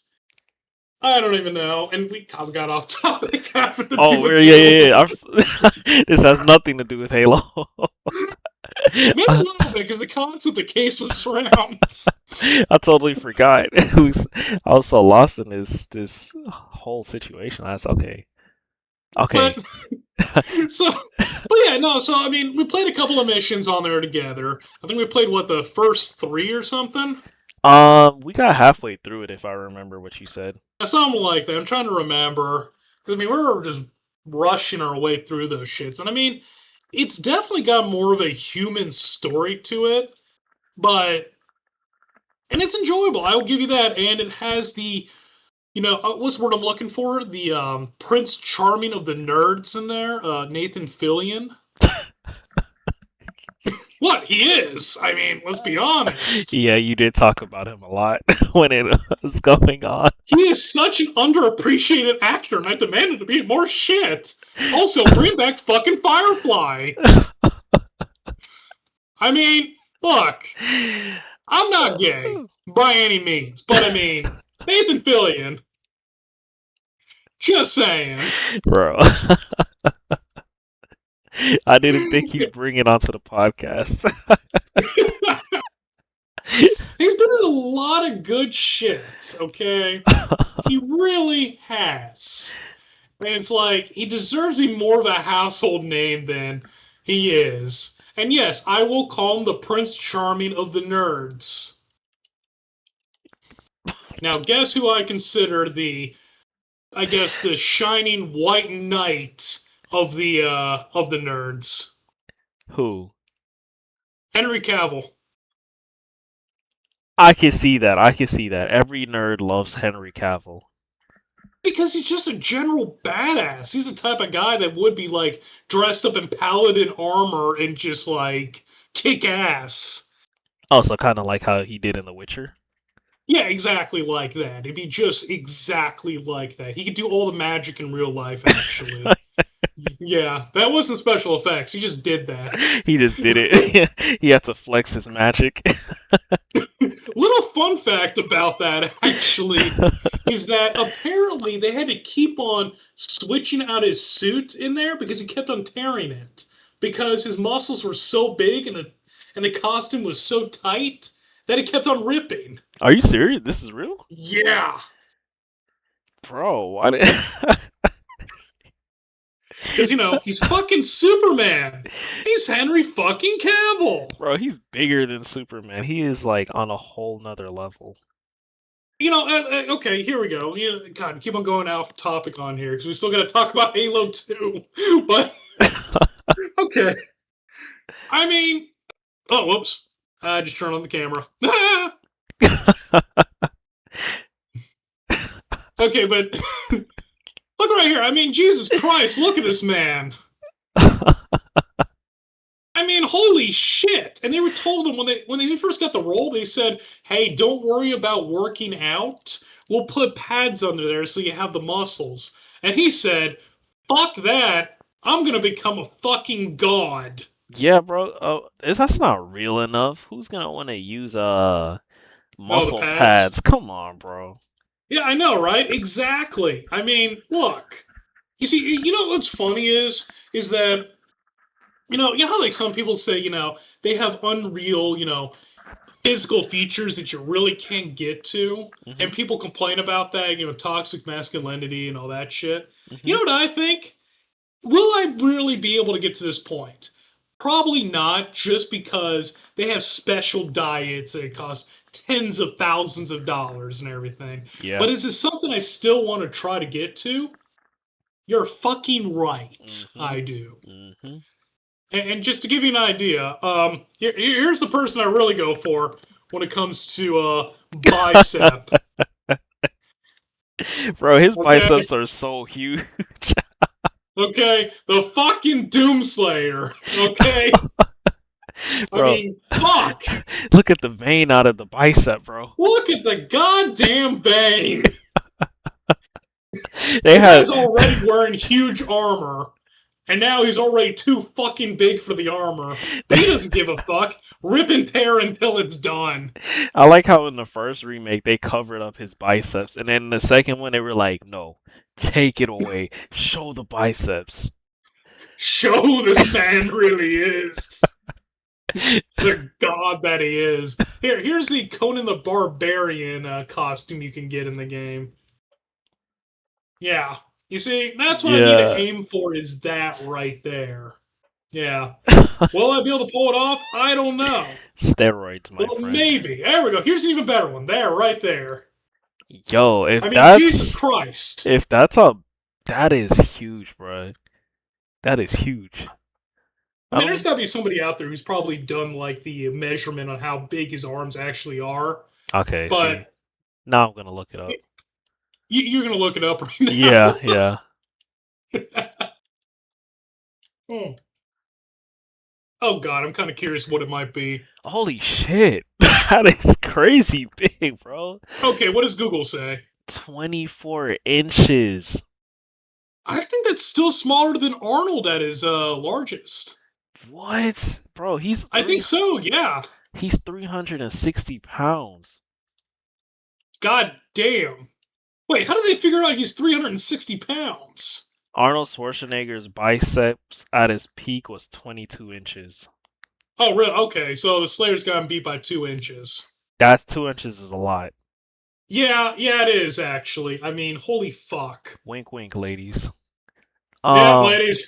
I don't even know. And we kind of got off topic having to do Oh, with yeah, Halo. yeah, yeah. This has nothing to do with Halo. Maybe a little bit, because the concept of caseless rounds. I totally forgot. I was so lost in this whole situation. I was okay. But Okay. but yeah, no. So I mean, we played a couple of missions on there together. I think we played what the first three or something. We got halfway through it if I remember what you said. Something like that. I'm trying to remember because I mean we were just rushing our way through those shits, and I mean it's definitely got more of a human story to it, but and it's enjoyable. I will give you that, and it has the what's the word I'm looking for? The Prince Charming of the nerds in there, Nathan Fillion. What he is? I mean, let's be honest. Yeah, you did talk about him a lot when it was going on. He is such an underappreciated actor, and I demanded to be more shit. Also, bring back fucking Firefly. I mean, look, I'm not gay by any means, but I mean, Nathan Fillion. Just saying. Bro. I didn't think you'd bring it onto the podcast. He's been in a lot of good shit, okay? He really has. And it's like, he deserves to be more of a household name than he is. And yes, I will call him the Prince Charming of the nerds. Now, guess who I consider I guess, the shining white knight of the nerds? Who? Henry Cavill. I can see that. I can see that. Every nerd loves Henry Cavill. Because he's just a general badass. He's the type of guy that would be like dressed up in paladin armor and just like kick ass. Also, kind of like how he did in The Witcher. Yeah, exactly like that. It'd be just exactly like that. He could do all the magic in real life, actually. Yeah, that wasn't special effects. He just did that. He just did it. He had to flex his magic. Little fun fact about that, actually, is that apparently they had to keep on switching out his suit in there because he kept on tearing it because his muscles were so big and the costume was so tight that it kept on ripping. Are you serious? This is real, Yeah, bro? Why did... because he's fucking Superman. He's Henry fucking Cavill. Bro, he's bigger than Superman. He is like on a whole nother level. Okay, here we go. God, keep on going off topic on here because we still got to talk about Halo 2. But okay, I mean, oh, whoops, I just turned on the camera. Okay, but look right here. I mean, Jesus Christ, look at this man. I mean, holy shit! And they were told him when they first got the role, they said, "Hey, don't worry about working out. We'll put pads under there so you have the muscles." And he said, "Fuck that! I'm gonna become a fucking god." Yeah, bro. Oh, that's not real enough. Who's gonna want to use Oh, the muscle pads. pads? Come on, bro. Yeah, I know, right? Exactly. I mean, look. You see, what's funny is that how like some people say, they have unreal, physical features that you really can't get to, Hmm. and people complain about that, toxic masculinity and all that shit. You Hmm. know what I think? Will I really be able to get to this point? Probably not, just because they have special diets that cost tens of thousands of dollars and everything. Yeah. But is it something I still want to try to get to? You're fucking right. Hmm. I do. Hmm. And just to give you an idea, here's the person I really go for when it comes to bicep. Bro, his Okay, biceps are so huge. okay, the fucking Doomslayer. Okay, I Bro, mean, fuck. look at the vein out of the bicep, bro. Look at the goddamn vein. They The had guy's already wearing huge armor, and now he's already too fucking big for the armor. But he doesn't give a fuck. Rip and tear until it's done. I like how in the first remake they covered up his biceps, and then in the second one they were like, "No, take it away. Show the biceps." Show who this man really is. The god that he is. Here's the Conan the Barbarian costume you can get in the game. Yeah. You see, that's what I need to Yeah. aim for is that right there. Yeah. Will I be able to pull it off? I don't know. Steroids, my Well, friend. maybe. There we go. Here's an even better one. There, right there. Yo, I mean, Jesus Christ. if that's a that is huge, bro. That is huge. I I mean, there's don't. got to be somebody out there who's probably done like the measurement on how big his arms actually are. Okay, see. But Now I'm gonna look it up. you're going to look it up right Yeah, now. yeah. Hmm. Oh God, I'm kind of curious what it might be. Holy shit. That is crazy big, bro. Okay, what does Google say? 24 inches. I think that's still smaller than Arnold at his largest. What? Bro, I think so. Yeah. he's 360 pounds. God damn. Wait, how did they figure out he's 360 pounds? Arnold Schwarzenegger's biceps at his peak was 22 inches. Oh, really? Okay, so the Slayer's got him beat by 2 inches. That's 2 inches is a lot. Yeah, yeah, it is actually. I mean, holy fuck. Wink, wink, ladies. Yeah, Um, ladies.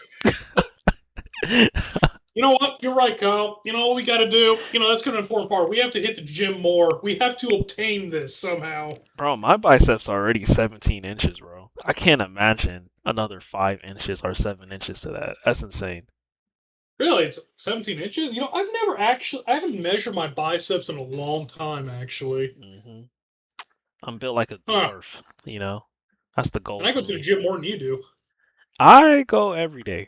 You know what? You're right, Kyle. You know what we got to do? That's kind of an important part. We have to hit the gym more. We have to obtain this somehow. bro, my biceps are already 17 inches, bro. I can't imagine another 5 inches or 7 inches to that. That's insane. Really, it's 17 inches? I haven't measured my biceps in a long time, actually. Hmm. I'm built like a Huh. dwarf, you know? That's the goal And I go for to the me. gym more than you do. I go every day.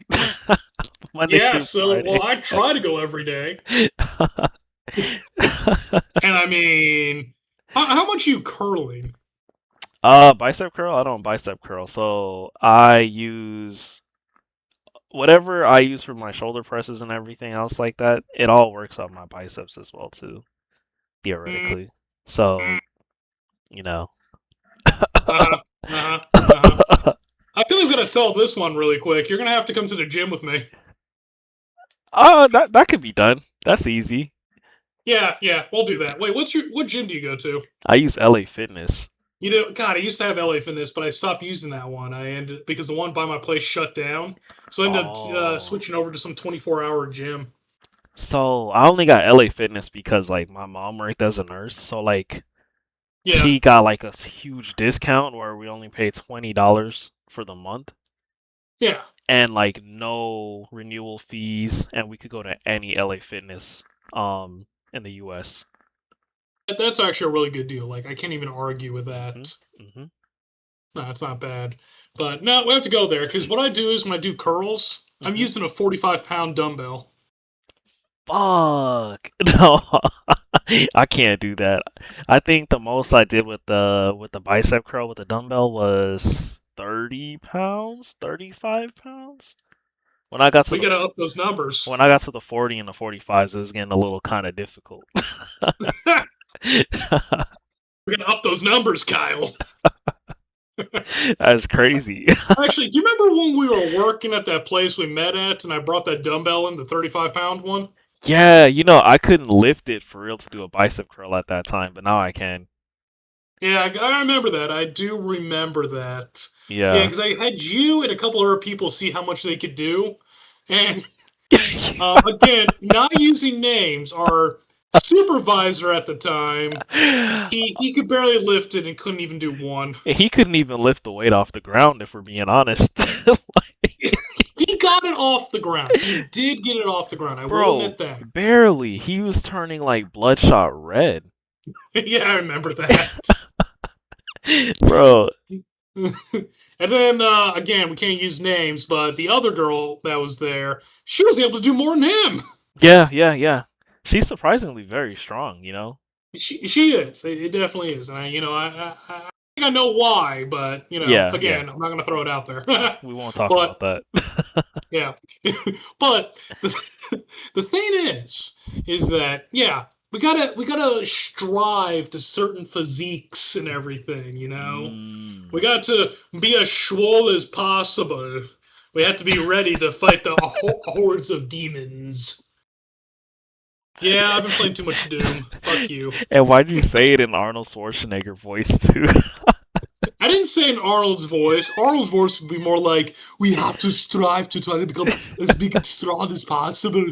Monday Yeah, through so, Friday. well, I try to go every day. And I mean, how much are you curling? Bicep curl? I don't bicep curl. So I use whatever I use for my shoulder presses and everything else like that. It all works on my biceps as well too, Mm, theoretically. So, mm, you know. uh-huh, uh-huh, uh-huh. I feel like we gotta sell this one really quick. You're gonna have to come to the gym with me. That could be done. That's easy. Yeah, yeah, we'll do that. Wait, what gym do you go to? I use LA Fitness. You know, God, I used to have LA Fitness, but I stopped using that one. I ended because the one by my place shut down, so I ended up Oh. switching over to some 24-hour gym. So I only got LA Fitness because like my mom worked as a nurse, so like Yeah, she got like a huge discount where we only pay $20 for the month yeah, and like no renewal fees, and we could go to any LA Fitness in the US. that's actually a really good deal. Like, I can't even argue with Mhm. that. Mhm. No, it's not bad. But no, we have to go there because what I do is when I do curls, I'm Mhm. using a 45-pound dumbbell. Fuck. No. I can't do that. I think the most I did with the bicep curl with the dumbbell was 30 pounds, 35 pounds. When I got to We the got to up those numbers. when I got to the 40 and the 45s, it was getting a little kind of difficult. We got to up those numbers, Kyle. That's crazy. Actually, do you remember when we were working at that place we met at, and I brought that dumbbell in, the 35-pound one? Yeah, I couldn't lift it for real to do a bicep curl at that time, but now I can. Yeah, I remember that. I do remember that. Yeah, Yeah. because I had you and a couple other people see how much they could do, and again, not using names, our supervisor at the time, he could barely lift it and couldn't even do one. He couldn't even lift the weight off the ground if we're being honest. Like, He got it off the ground. He did get it off the ground. I will bro, admit that. barely. He was turning like bloodshot red. Yeah, I remember that. Bro, And then again, we can't use names, but the other girl that was there, she was able to do more than him. yeah, yeah, yeah. She's surprisingly very strong. She is. It definitely is. And I think I know why, but Yeah, yeah. again, I'm not gonna throw it out there. We won't talk But about that. yeah, but the thing is that yeah, we gotta strive to certain physiques and everything. We Mm. got to be as swole as possible. We have to be ready to fight the hordes of demons. Yeah, I've been playing too much Doom. Fuck you. And why did you say it in Arnold Schwarzenegger voice too? I didn't say in Arnold's voice. Arnold's voice would be more like, "We have to strive to try to become as big and strong as possible.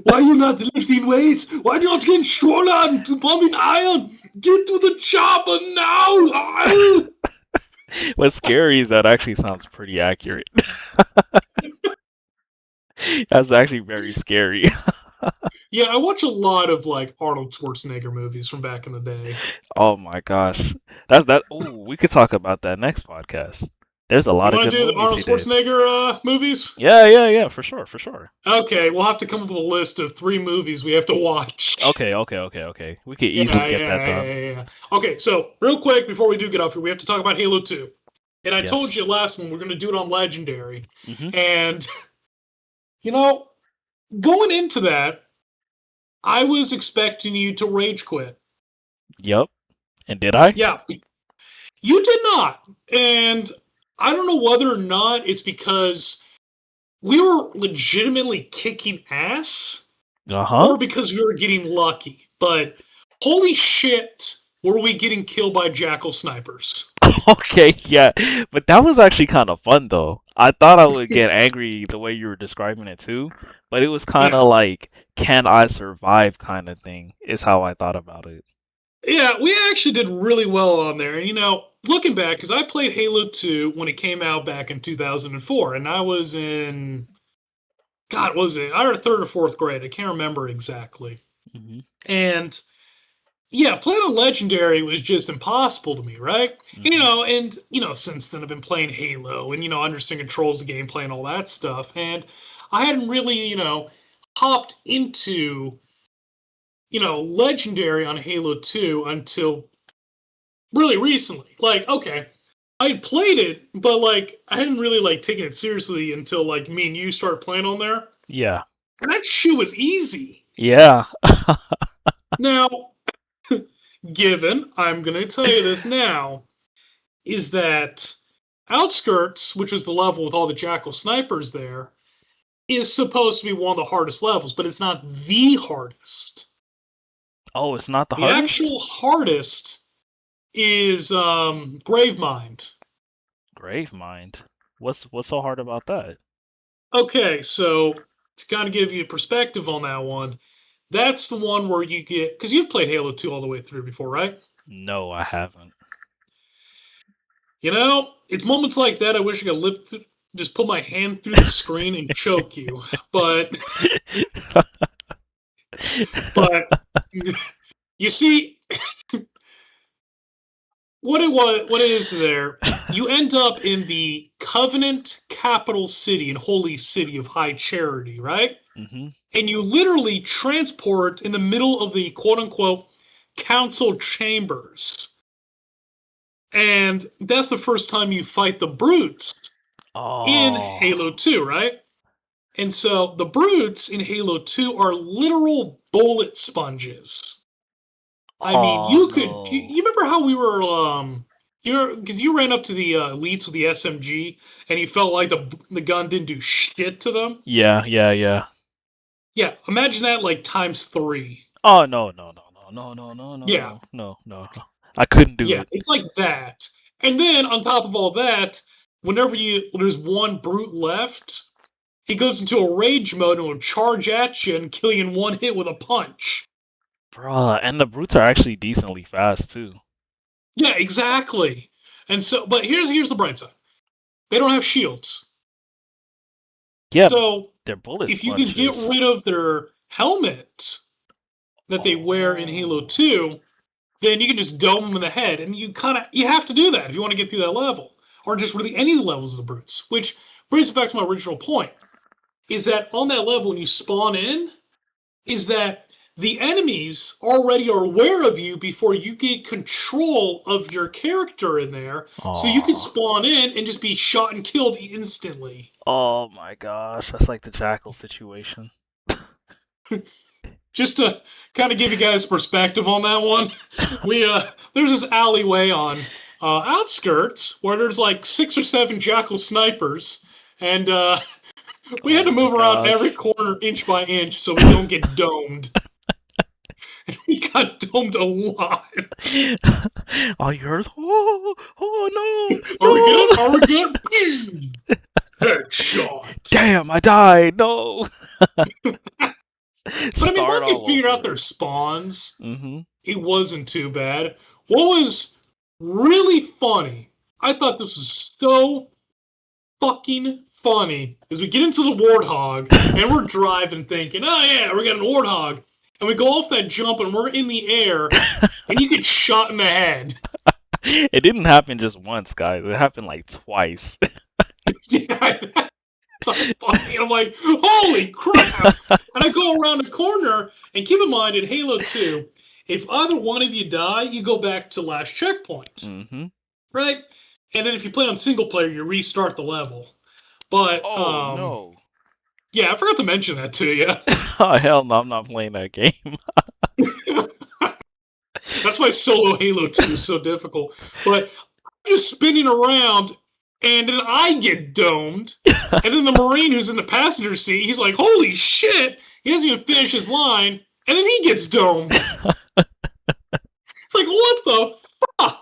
Why are you not lifting weights? Why are you not getting swollen to pumping iron? Get to the chopper now!" What's scary is that actually sounds pretty accurate. That's actually very scary. Yeah, I watch a lot of like Arnold Schwarzenegger movies from back in the day. Oh my gosh. That's that. Oh, we could talk about that next podcast. There's a You lot of want good to do the movies Arnold he did. Schwarzenegger movies? Yeah, yeah, yeah, for sure, for sure. Okay, we'll have to come up with a list of 3 movies we have to watch. Okay, okay, okay, okay. We could Yeah, easily yeah, get that yeah, done. yeah, yeah. Okay, so real quick before we do get off here, we have to talk about Halo 2. And I told Yes. you last one we're going to do it on Legendary. Mm-hmm. And, you know, going into that, I was expecting you to rage quit. Yep. And did I? Yeah, you did not. And I don't know whether or not it's because we were legitimately kicking ass Uh-huh. or because we were getting lucky. But holy shit, were we getting killed by jackal snipers? Okay, yeah. But that was actually kind of fun though. I thought I would get angry the way you were describing it too, but it was kind Yeah. of like, can I survive kind of thing, is how I thought about it. Yeah, we actually did really well on there. And looking back, because I played Halo 2 when it came out back in 2004, and I was in, God, was it? I was third or fourth grade. I can't remember exactly. Mm-hmm. And yeah, playing on Legendary was just impossible to me, right? Mm-hmm. And since then I've been playing Halo and understanding controls of the gameplay and all that stuff. And I hadn't really, hopped into legendary on Halo 2 until really recently. Like, okay, I had played it, but like I hadn't really like taken it seriously until like me and you started playing on there. Yeah. And that shit was easy. Yeah. Now, given, I'm gonna tell you this now, is that Outskirts, which is the level with all the Jackal snipers there, is supposed to be one of the hardest levels, but it's not the hardest. Oh, it's not the The hardest? actual hardest is Gravemind. Gravemind. What's so hard about that? Okay, so to kind of give you a perspective on that one, that's the one where you get because you've played Halo 2 all the way through before, right? No, I haven't. It's moments like that I wish I could just put my hand through the screen and choke you. But you see, what it is there, you end up in the Covenant capital city and holy city of High Charity, right? Mm-hmm. And you literally transport in the middle of the quote unquote council chambers. And that's the first time you fight the brutes in Oh. Halo 2, right? And so the brutes in Halo 2 are literal bullet sponges. I mean, Oh you no. remember how we were because you ran up to the elites with the SMG and you felt like the gun didn't do shit to them. Yeah, yeah, yeah. Yeah, imagine that like times 3. Oh no, no, no, no, no, no, no, no, Yeah, no, no, no, no. I couldn't do yeah, it. it's like that. And then on top of all that, there's one brute left, he goes into a rage mode and will charge at you and kill you in one hit with a punch. Bruh, and the brutes are actually decently fast too. Yeah, exactly. And so, but here's the bright side: they don't have shields. Yeah, So they're bullet if you can get sponges. rid of their helmet that they wear in Halo Oh. 2, then you can just dome them in the head, and you have to do that if you want to get through that level, or just really any of the levels of the brutes. Which brings us back to my original point: is that on that level when you spawn in, is that the enemies already are aware of you before you get control of your character in there, so you can Oh. spawn in and just be shot and killed instantly. Oh my gosh, that's like the jackal situation. Just to kind of give you guys perspective on that one, we there's this alleyway on outskirts where there's like 6 or 7 jackal snipers, and we had Oh to my move around every gosh. corner inch by inch so we don't get domed. And we got domed a lot. All you heard is, oh, Are we good? oh, Are we no. good? Headshot. Damn, I died. No. But I mean, Start once you all figured out over. their spawns, Mm-hmm. it wasn't too bad. What was really funny, I thought this was so fucking funny, is we get into the Warthog and we're driving thinking, oh yeah, we got an Warthog. And we go off that jump and we're in the air and you get shot in the head. It didn't happen just once, guys. It happened like twice. Yeah, so funny. I'm like, holy crap! And I go around the corner, and keep in mind in Halo 2, if either one of you die, you go back to last checkpoint, Mm-hmm. right? And then if you play on single player, you restart the level. But Oh no. yeah, I forgot to mention that to you. Oh hell no, I'm not playing that game. That's why solo Halo 2 is so difficult. But I'm just spinning around, and then I get domed. And then the Marine who's in the passenger seat, he's like, holy shit! He doesn't even finish his line, and then he gets domed. It's like, what the fuck?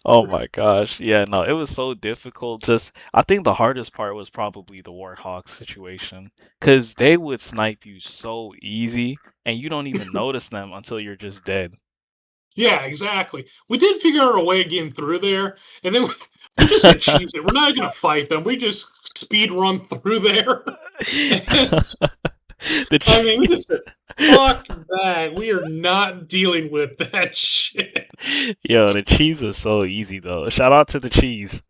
Oh my gosh. Yeah, no, it was so difficult. Just I think the hardest part was probably the Warthog situation. Cause they would snipe you so easy and you don't even notice them until you're just dead. Yeah, exactly. We did figure out a way of getting through there, and then we just said, cheese it. We're not going to fight them. We just speed run through there. And The I mean, we just cheese. said, fuck that. We are not dealing with that shit. Yo, the cheese was so easy though. Shout out to the cheese.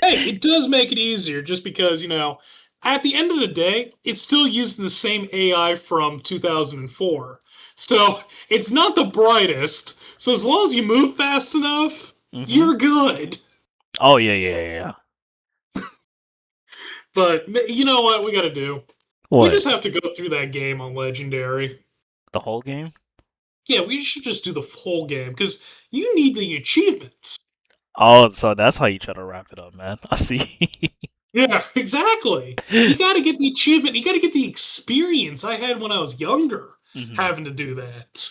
Hey, it does make it easier just because, at the end of the day, it's still using the same AI from 2004. So it's not the brightest. So as long as you move fast enough, Mm-hmm. you're good. Oh yeah, yeah, yeah, yeah. But you know what we got to do? We What? just have to go through that game on Legendary. The whole game? Yeah, we should just do the whole game because you need the achievements. Oh, so that's how you try to wrap it up, man. I see. Yeah, exactly. You got to get the achievement. You got to get the experience I had when I was younger Mm-hmm. having to do that.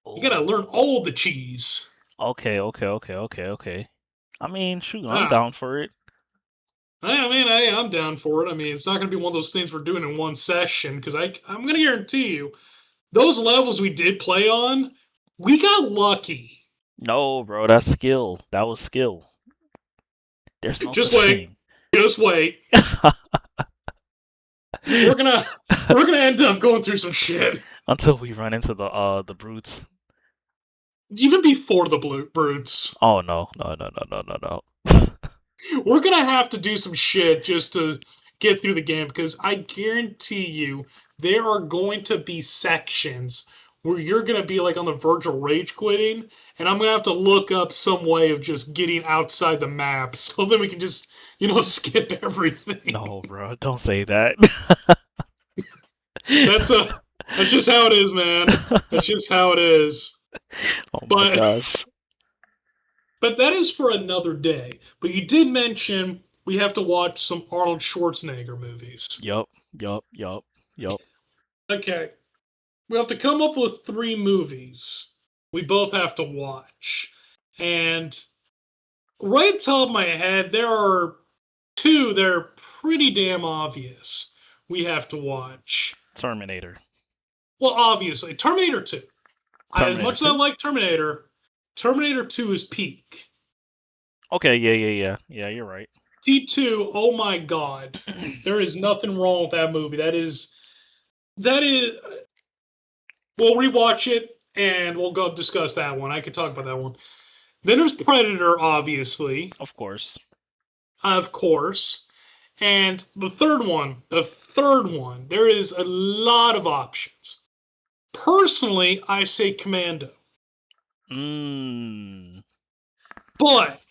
You got to learn Oh. all the cheese. Okay, okay, okay, okay, okay. I mean, shoot, I'm Ah, down for it. I mean, I'm down for it. I mean, it's not going to be one of those things we're doing in one session because I'm going to guarantee you those levels we did play on, we got lucky. No, bro, that's skill. That was skill. There's no Just such wait, thing. just wait. We're gonna we're gonna end up going through some shit Until we run into the brutes. even before the blue brutes. Oh no, no, no, no, no, no, no. We're gonna have to do some shit just to get through the game because I guarantee you there are going to be sections where you're gonna be like on the verge of rage quitting, and I'm gonna have to look up some way of just getting outside the map so that we can just skip everything. No, bro, don't say that. That's a that's just how it is, man. That's just how it is. Oh my But gosh. but that is for another day. But you did mention we have to watch some Arnold Schwarzenegger movies. Yup, yup, yup, yup. Okay. We have to come up with 3 movies we both have to watch. And right at the top of my head, there are 2 that are pretty damn obvious we have to watch. Terminator. Well, obviously, Terminator 2. As Terminator much as I 2? like Terminator, Terminator 2 is peak. Okay, yeah, yeah, yeah. Yeah, you're right. T2, oh my god. There is nothing wrong with that movie. That is we'll rewatch it and we'll go discuss that one. I could talk about that one. Then there's Predator, obviously, Of course. of course. And the third one, there is a lot of options. Personally, I say Commando. Mmm. But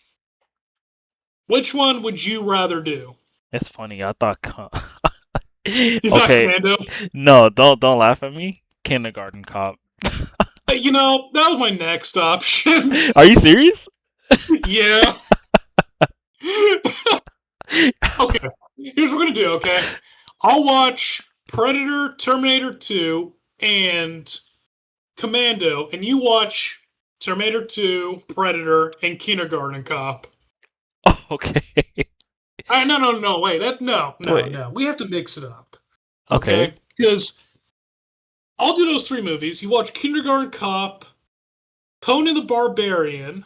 which one would you rather do? It's funny. I thought. You thought Okay, Commando? no, don't laugh at me. Kindergarten Cop. That was my next option. Are you serious? Yeah. Okay. Here's what we're gonna do, okay? I'll watch Predator, Terminator 2, and Commando, and you watch Terminator 2, Predator, and Kindergarten Cop. Okay. No, wait, Wait. no. We have to mix it up. Okay. Okay? Because I'll do those 3 movies. You watch Kindergarten Cop, Conan the Barbarian,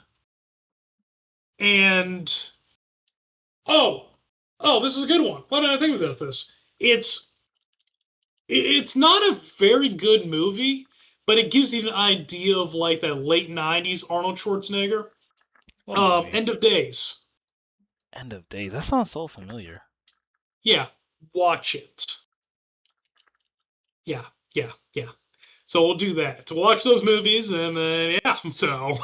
and this is a good one. Why did I think about this? It's not a very good movie, but it gives you an idea of like that late '90s Arnold Schwarzenegger. What movie? End of Days. End of Days. That sounds so familiar. Yeah, watch it. Yeah, yeah, yeah. So we'll do that. To watch those movies, and then yeah. So,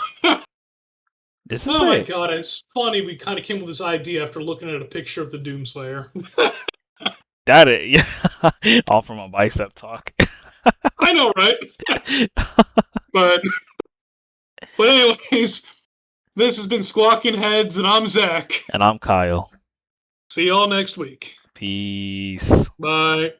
This is oh my it. god, it's funny. We kind of came with this idea after looking at a picture of the Doomslayer. That it. Yeah. All from a bicep talk. I know, right? But anyways, this has been Squawking Heads, and I'm Zach. And I'm Kyle. See y'all next week. Peace. Bye.